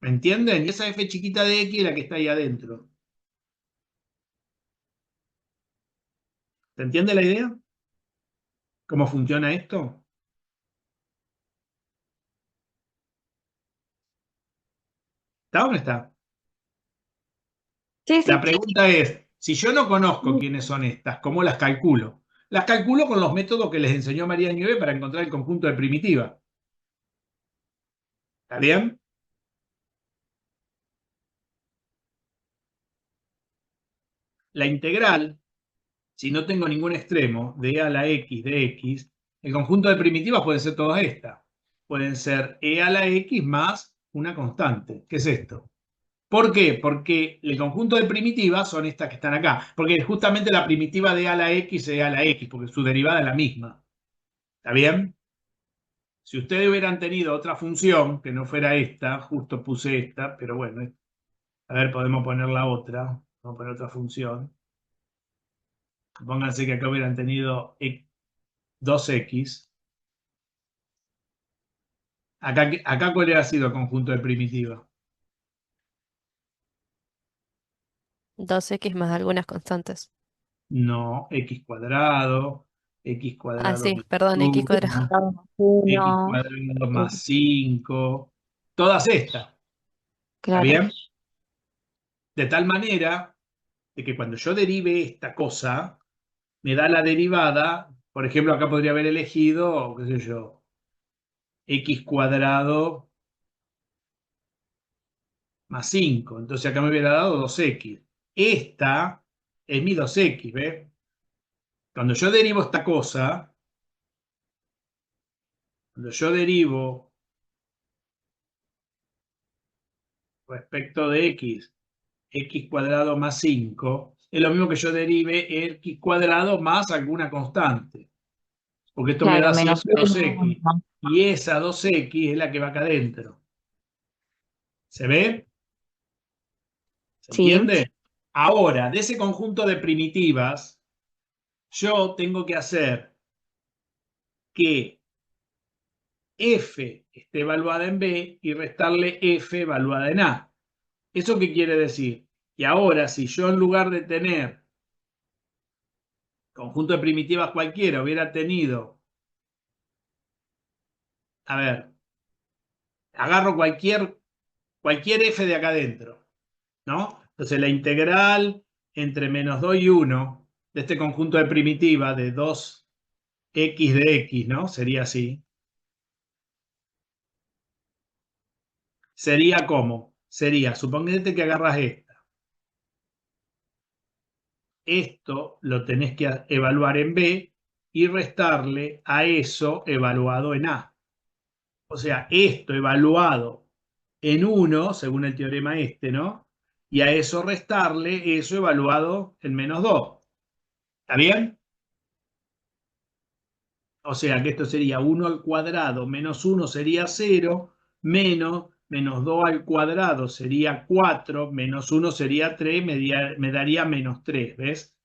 ¿Me entienden? Y esa f chiquita de x es la que está ahí adentro. ¿Se entiende la idea? ¿Cómo funciona esto? ¿Está o no está? Sí, La sí. pregunta es, si yo no conozco quiénes son estas, ¿cómo las calculo? Las calculo con los métodos que les enseñó María Nieve para encontrar el conjunto de primitiva. ¿Está bien? La integral, si no tengo ningún extremo, de e a la x de x, el conjunto de primitivas pueden ser todas estas. Pueden ser e a la x más una constante. ¿Qué es esto? ¿Por qué? Porque el conjunto de primitivas son estas que están acá. Porque justamente la primitiva de a la x es e a la x, porque su derivada es la misma. ¿Está bien? Si ustedes hubieran tenido otra función que no fuera esta, justo puse esta, pero bueno, a ver, podemos poner la otra. Vamos a poner otra función. Pónganse que acá hubieran tenido 2x. Acá ¿cuál hubiera sido el conjunto de primitiva? 2x más algunas constantes. No, x cuadrado, x Ah, cuadrado sí, más perdón, x 1, cuadrado. x Uno, cuadrado más 5, todas estas. ¿Está claro. bien? De tal manera de que cuando yo derive esta cosa, me da la derivada, por ejemplo, acá podría haber elegido, qué sé yo, x cuadrado más 5. Entonces acá me hubiera dado 2x. Esta es mi 2x, ¿ves? Cuando yo derivo esta cosa, cuando yo derivo respecto de x cuadrado más 5, es lo mismo que yo derive x cuadrado más alguna constante. Porque esto me Claro, da menos siempre 2x. uno. Y esa 2x es la que va acá adentro. ¿Se ve? ¿Se Sí, entiende? Ahora, de ese conjunto de primitivas, yo tengo que hacer que f esté evaluada en b y restarle f evaluada en a. ¿Eso qué quiere decir? Y ahora, si yo en lugar de tener conjunto de primitivas cualquiera, hubiera tenido, a ver, agarro cualquier f de acá adentro, ¿no? Entonces la integral entre menos 2 y 1 de este conjunto de primitiva de 2x de x, ¿no? Sería así. Sería como, sería, suponete que agarras esta. Esto lo tenés que evaluar en B y restarle a eso evaluado en A. O sea, esto evaluado en 1, según el teorema este, ¿no? Y a eso restarle eso evaluado en menos 2. ¿Está bien? O sea que esto sería 1 al cuadrado menos 1 sería 0, menos 2 al cuadrado sería 4, menos 1 sería 3, me daría menos 3, ¿ves?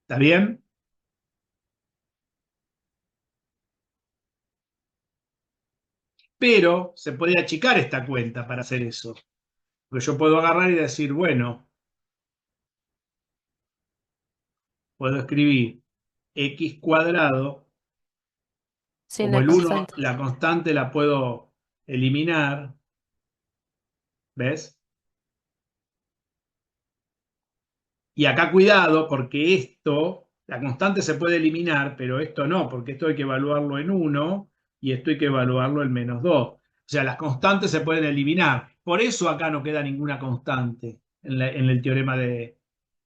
¿Está bien? Pero se puede achicar esta cuenta para hacer eso. Porque yo puedo agarrar y decir, bueno, puedo escribir x cuadrado, Sin como la el 1, constante. la constante la puedo eliminar, ¿ves? Y acá cuidado, porque esto, la constante se puede eliminar, pero esto no, porque esto hay que evaluarlo en 1 y esto hay que evaluarlo en menos 2. O sea, las constantes se pueden eliminar. Por eso acá no queda ninguna constante en el teorema de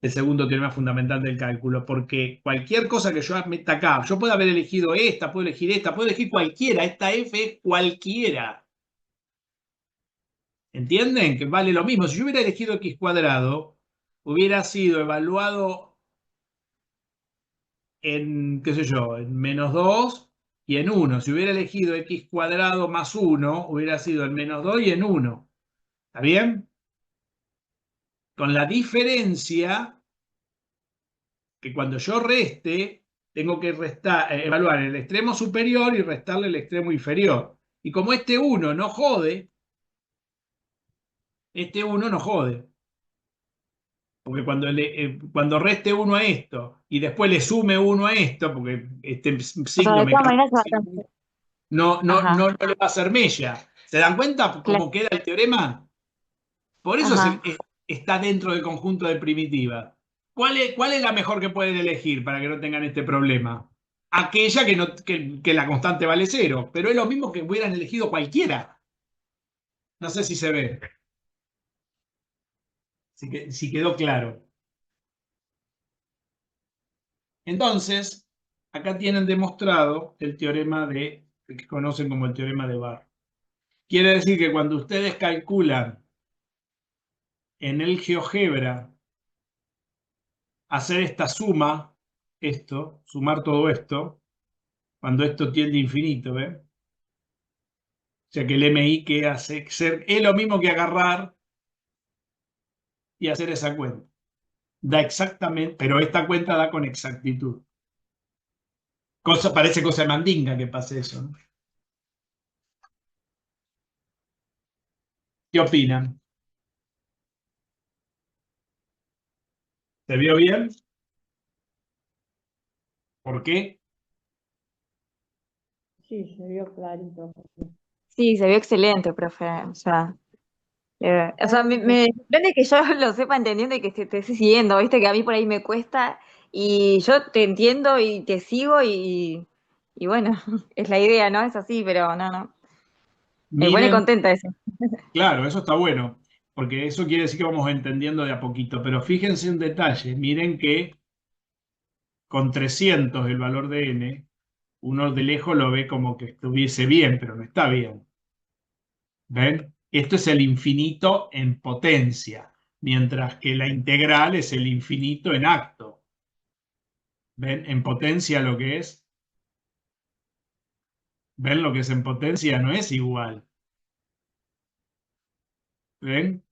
el segundo teorema fundamental del cálculo, porque cualquier cosa que yo meta acá, yo puedo haber elegido esta, puedo elegir cualquiera, esta f es cualquiera. ¿Entienden? Que vale lo mismo. Si yo hubiera elegido x cuadrado, hubiera sido evaluado en, qué sé yo, en -2 y en 1. Si hubiera elegido x cuadrado más 1, hubiera sido en -2 y en 1. ¿Está bien? Con la diferencia que cuando yo reste, tengo que evaluar el extremo superior y restarle el extremo inferior. Y como este 1 no jode, este 1 no jode. Porque cuando reste 1 a esto y después le sume 1 a esto, porque este O sea, signo de me todas cambia maneras se va a el signo, transferir. no Ajá, le va a hacer mella. ¿Se dan cuenta claro, cómo queda el teorema? Por eso ajá. está dentro del conjunto de primitivas. ¿Cuál es la mejor que pueden elegir para que no tengan este problema? Aquella que la constante vale 0, pero es lo mismo que hubieran elegido cualquiera. No sé si se ve, si quedó claro. Entonces, acá tienen demostrado el teorema que conocen como el teorema de Barr. Quiere decir que cuando ustedes calculan en el GeoGebra hacer esta suma, sumar todo esto, cuando esto tiende a infinito, ¿ves? O sea que el MI que hace ser es lo mismo que agarrar y hacer esa cuenta. Da exactamente, pero esta cuenta da con exactitud. Parece cosa de mandinga que pase eso, ¿no? ¿Qué opinan? ¿Se vio bien? ¿Por qué? Sí, se vio clarito. Sí, se vio excelente, profe. O sea, me sorprende que yo lo sepa entendiendo y que te esté siguiendo, viste que a mí por ahí me cuesta y yo te entiendo y te sigo y bueno, es la idea, ¿no? Es así, pero no. Me pone Miren, contenta eso. claro, eso está bueno, porque eso quiere decir que vamos entendiendo de a poquito, pero fíjense un detalle, miren que con 300 el valor de n, uno de lejos lo ve como que estuviese bien, pero no está bien. ¿Ven? Esto es el infinito en potencia, mientras que la integral es el infinito en acto. ¿Ven? En potencia lo que es. ¿Ven lo que es en potencia? No es igual. ¿Ven?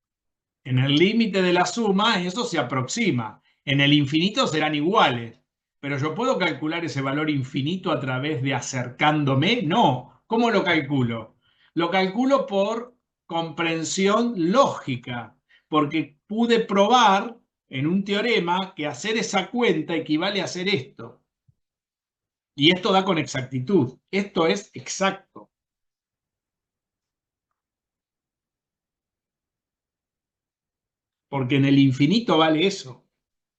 En el límite de la suma eso se aproxima. En el infinito serán iguales. Pero yo puedo calcular ese valor infinito a través de acercándome. No. ¿Cómo lo calculo? Lo calculo por comprensión lógica, porque pude probar en un teorema que hacer esa cuenta equivale a hacer esto. Y esto da con exactitud. Esto es exacto. Porque en el infinito vale eso.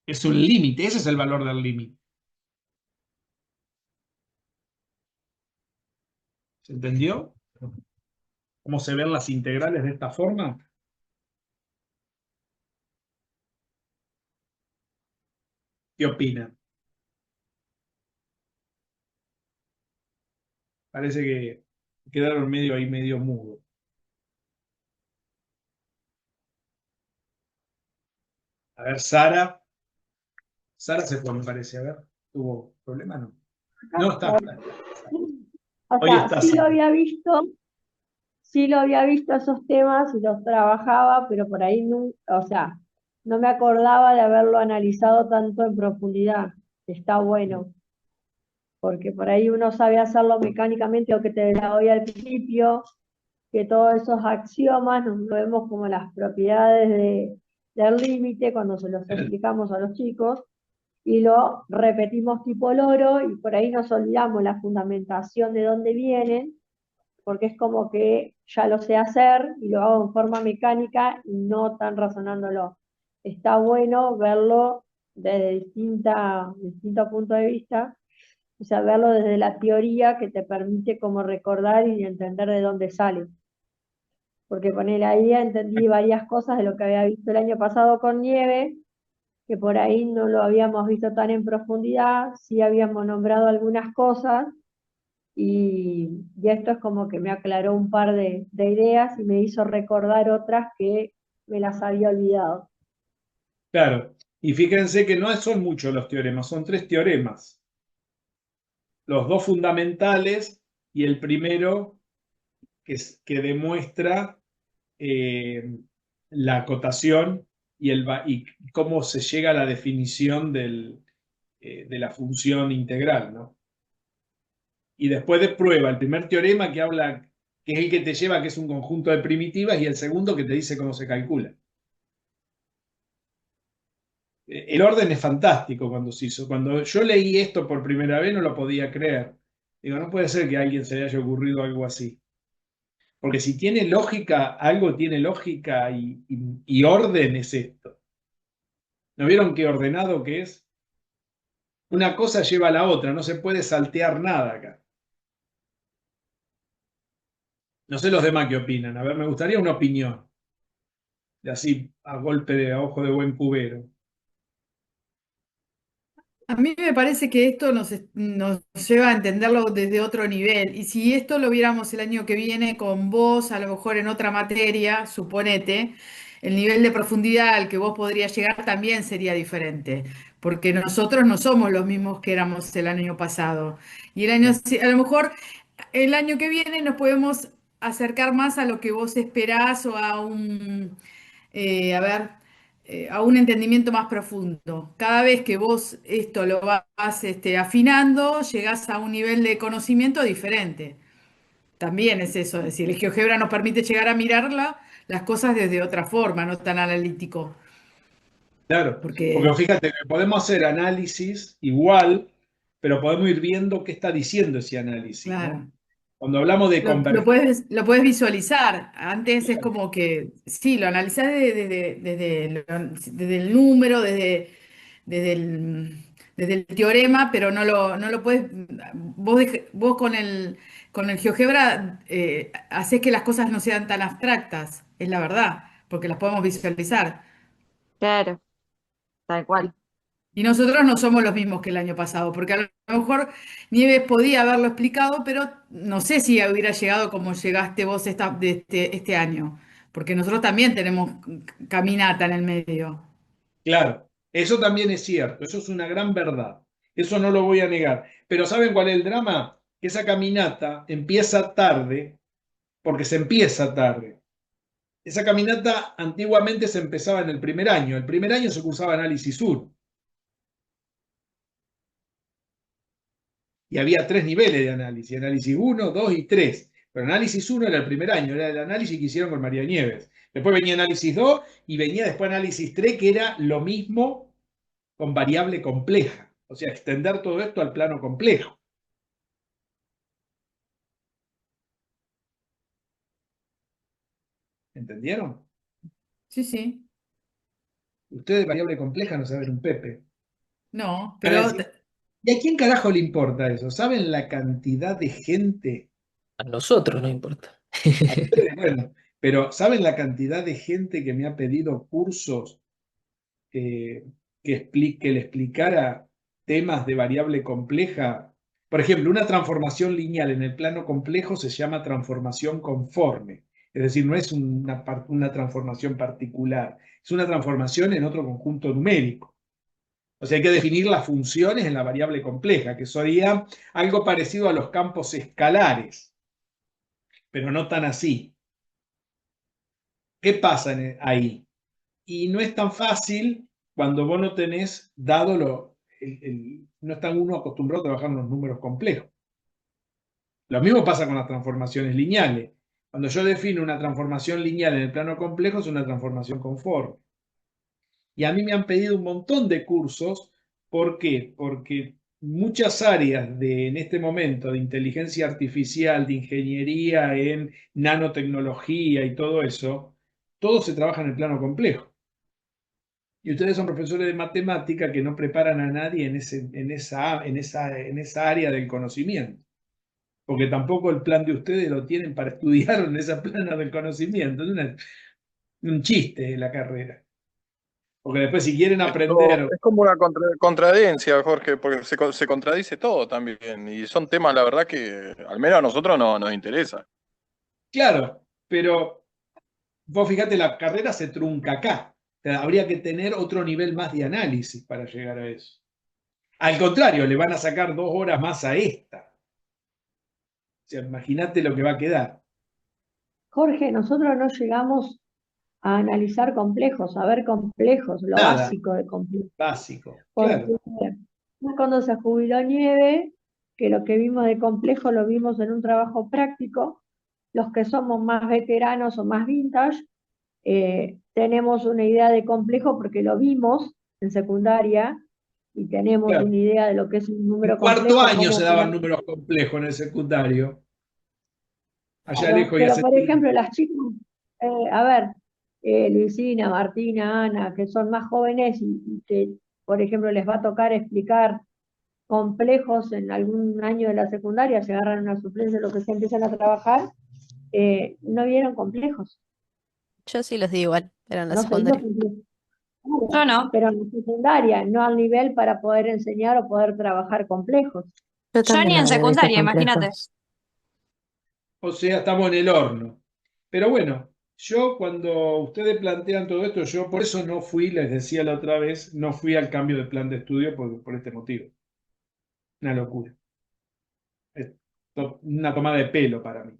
Es un límite. Ese es el valor del límite. ¿Se entendió? ¿Cómo se ven las integrales de esta forma? ¿Qué opinan? Parece que quedaron medio ahí, medio mudo. A ver, Sara. Sara se fue, me parece. A ver, ¿tuvo problema? No. No, está. O Hoy sea, está Sara. sí lo había visto esos temas y los trabajaba, pero por ahí no, o sea, no me acordaba de haberlo analizado tanto en profundidad. Está bueno, porque por ahí uno sabe hacerlo mecánicamente, o que te la doy al principio, que todos esos axiomas nos lo vemos como las propiedades del límite cuando se los explicamos a los chicos, y lo repetimos tipo loro, y por ahí nos olvidamos la fundamentación de dónde vienen, porque es como que ya lo sé hacer y lo hago en forma mecánica y no tan razonándolo. Está bueno verlo desde distintos puntos de vista, o sea, verlo desde la teoría que te permite como recordar y entender de dónde sale. Porque con él ahí entendí varias cosas de lo que había visto el año pasado con Nieve, que por ahí no lo habíamos visto tan en profundidad, sí habíamos nombrado algunas cosas, y esto es como que me aclaró un par de ideas y me hizo recordar otras que me las había olvidado. Claro. Y fíjense que no son muchos los teoremas, son 3 teoremas. Los 2 fundamentales y el primero que demuestra la acotación y cómo se llega a la definición de la función integral, ¿no? Y después de prueba, el primer teorema que habla, que es el que te lleva, que es un conjunto de primitivas, y el segundo que te dice cómo se calcula. El orden es fantástico cuando se hizo. Cuando yo leí esto por primera vez no lo podía creer. Digo, no puede ser que a alguien se le haya ocurrido algo así. Porque si tiene lógica, algo tiene lógica y orden es esto. ¿No vieron qué ordenado que es? Una cosa lleva a la otra, no se puede saltear nada acá. No sé los demás qué opinan. A ver, me gustaría una opinión. De así, a golpe de a ojo de buen cubero. A mí me parece que esto nos lleva a entenderlo desde otro nivel. Y si esto lo viéramos el año que viene con vos, a lo mejor en otra materia, suponete, el nivel de profundidad al que vos podrías llegar también sería diferente. Porque nosotros no somos los mismos que éramos el año pasado. Y a lo mejor el año que viene nos podemos acercar más a lo que vos esperás o a a ver, a un entendimiento más profundo. Cada vez que vos esto lo vas afinando, llegás a un nivel de conocimiento diferente. También es eso, es decir, el GeoGebra nos permite llegar a mirarla, las cosas desde otra forma, no tan analítico. Claro, porque Porque, fíjate que podemos hacer análisis igual, pero podemos ir viendo qué está diciendo ese análisis, ¿no? claro. Cuando hablamos de converger, Lo puedes visualizar. Antes es como que, sí, lo analizás desde el número, desde desde el teorema, pero no lo puedes. Vos con el GeoGebra hacés que las cosas no sean tan abstractas, es la verdad, porque las podemos visualizar. Claro, tal cual. Y nosotros no somos los mismos que el año pasado, porque a lo mejor Nieves podía haberlo explicado, pero no sé si hubiera llegado como llegaste vos este año, porque nosotros también tenemos caminata en el medio. claro, eso también es cierto, eso es una gran verdad, eso no lo voy a negar. Pero ¿saben cuál es el drama? Que esa caminata empieza tarde, porque se empieza tarde. Esa caminata antiguamente se empezaba en el primer año se cursaba análisis 1. Y había 3 niveles de análisis, análisis 1, 2 y 3. Pero análisis 1 era el primer año, era el análisis que hicieron con María Nieves. Después venía análisis 2 y venía después análisis 3, que era lo mismo con variable compleja. O sea, extender todo esto al plano complejo. ¿Entendieron? Sí, sí. Ustedes de variable compleja no saben un pepe. No, Van a pero decir, ¿y a quién carajo le importa eso? ¿Saben la cantidad de gente? A nosotros no importa. A ustedes, bueno, pero ¿saben la cantidad de gente que me ha pedido cursos eh, que le explicara temas de variable compleja? Por ejemplo, una transformación lineal en el plano complejo se llama transformación conforme. Es decir, no es una transformación particular, es una transformación en otro conjunto numérico. O sea, hay que definir las funciones en la variable compleja, que sería algo parecido a los campos escalares, pero no tan así. ¿Qué pasa ahí? Y no es tan fácil cuando vos no tenés dado no está uno acostumbrado a trabajar en los números complejos. Lo mismo pasa con las transformaciones lineales. Cuando yo defino una transformación lineal en el plano complejo, es una transformación conforme. Y a mí me han pedido un montón de cursos. ¿Por qué? Porque muchas áreas en este momento de inteligencia artificial, de ingeniería en nanotecnología y todo eso, todo se trabaja en el plano complejo. Y ustedes son profesores de matemática que no preparan a nadie en esa área del conocimiento, porque tampoco el plan de ustedes lo tienen para estudiar en esa plana del conocimiento. Es un chiste la carrera. Porque después si quieren Esto aprender, es como una contradencia, Jorge, porque se contradice todo también. Y son temas, la verdad, que al menos a nosotros no nos interesa. claro, pero vos fíjate, la carrera se trunca acá. O sea, habría que tener otro nivel más de análisis para llegar a eso. Al contrario, le van a sacar 2 horas más a esta. O sea, imagínate lo que va a quedar. Jorge, nosotros no llegamos a analizar complejos, a ver complejos, lo Nada, básico de complejos. básico, Porque claro. cuando se jubiló Nieve, que lo que vimos de complejo lo vimos en un trabajo práctico, los que somos más veteranos o más vintage, tenemos una idea de complejo porque lo vimos en secundaria y tenemos Claro. una idea de lo que es un En número cuarto complejo, año cómo se daban se- números complejos en el secundario. Allá Claro, lejos y pero hace por tiempo. ejemplo, las chicas, a ver, Luisina, Martina, Ana, que son más jóvenes y que, por ejemplo, les va a tocar explicar complejos en algún año de la secundaria, se agarran una suplencia, lo que se empiezan a trabajar, no vieron complejos, Yo sí los di igual, pero en la no se vio secundaria. complejos. Yo Claro, no. pero en la secundaria, no al nivel para poder enseñar o poder trabajar complejos. Yo Yo también ni en había visto secundaria, imagínate. complejos. O sea, estamos en el horno. Pero bueno, yo cuando ustedes plantean todo esto, yo por eso no fui, les decía la otra vez, no fui al cambio de plan de estudio por este motivo. Una locura. Es una tomada de pelo para mí.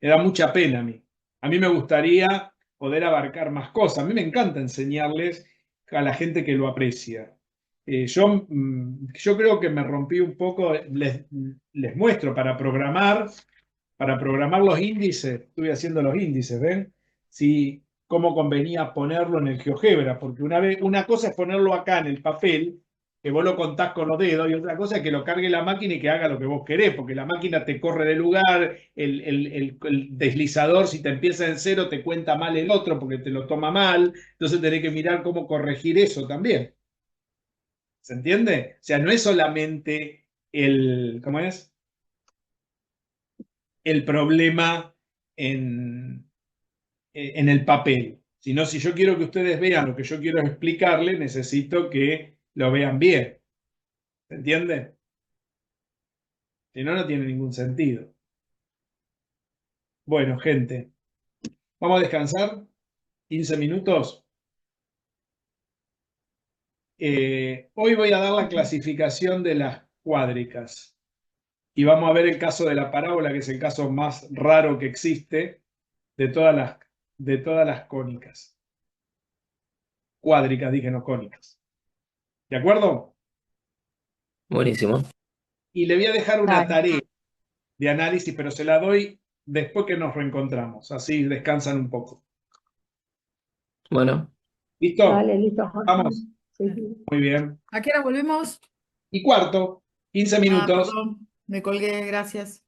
Me da mucha pena a mí. A mí me gustaría poder abarcar más cosas. A mí me encanta enseñarles a la gente que lo aprecia. Yo creo que me rompí un poco, les muestro para programar los índices, estuve haciendo los índices, ¿ven? Si, cómo convenía ponerlo en el GeoGebra, porque una cosa es ponerlo acá en el papel, que vos lo contás con los dedos, y otra cosa es que lo cargue la máquina y que haga lo que vos querés, porque la máquina te corre de lugar, el deslizador, si te empieza en cero, te cuenta mal el otro porque te lo toma mal, entonces tenés que mirar cómo corregir eso también. ¿Se entiende? O sea, no es solamente ¿cómo es? El problema en el papel, sino si yo quiero que ustedes vean lo que yo quiero explicarles, necesito que lo vean bien. ¿Se entiende? Si no, no tiene ningún sentido. Bueno, gente, vamos a descansar 15 minutos. Hoy voy a dar la clasificación de las cuádricas y vamos a ver el caso de la parábola, que es el caso más raro que existe de todas las cónicas. Cuádricas, dije, no cónicas. ¿De acuerdo? Buenísimo. Y le voy a dejar una Dale. tarea de análisis, pero se la doy después que nos reencontramos. Así descansan un poco. Bueno, ¿Listo? Dale, listo, Jorge. Vamos. Sí, sí. Muy bien. ¿A qué hora volvemos? Y cuarto, 15 Ah, minutos. perdón, me colgué, gracias.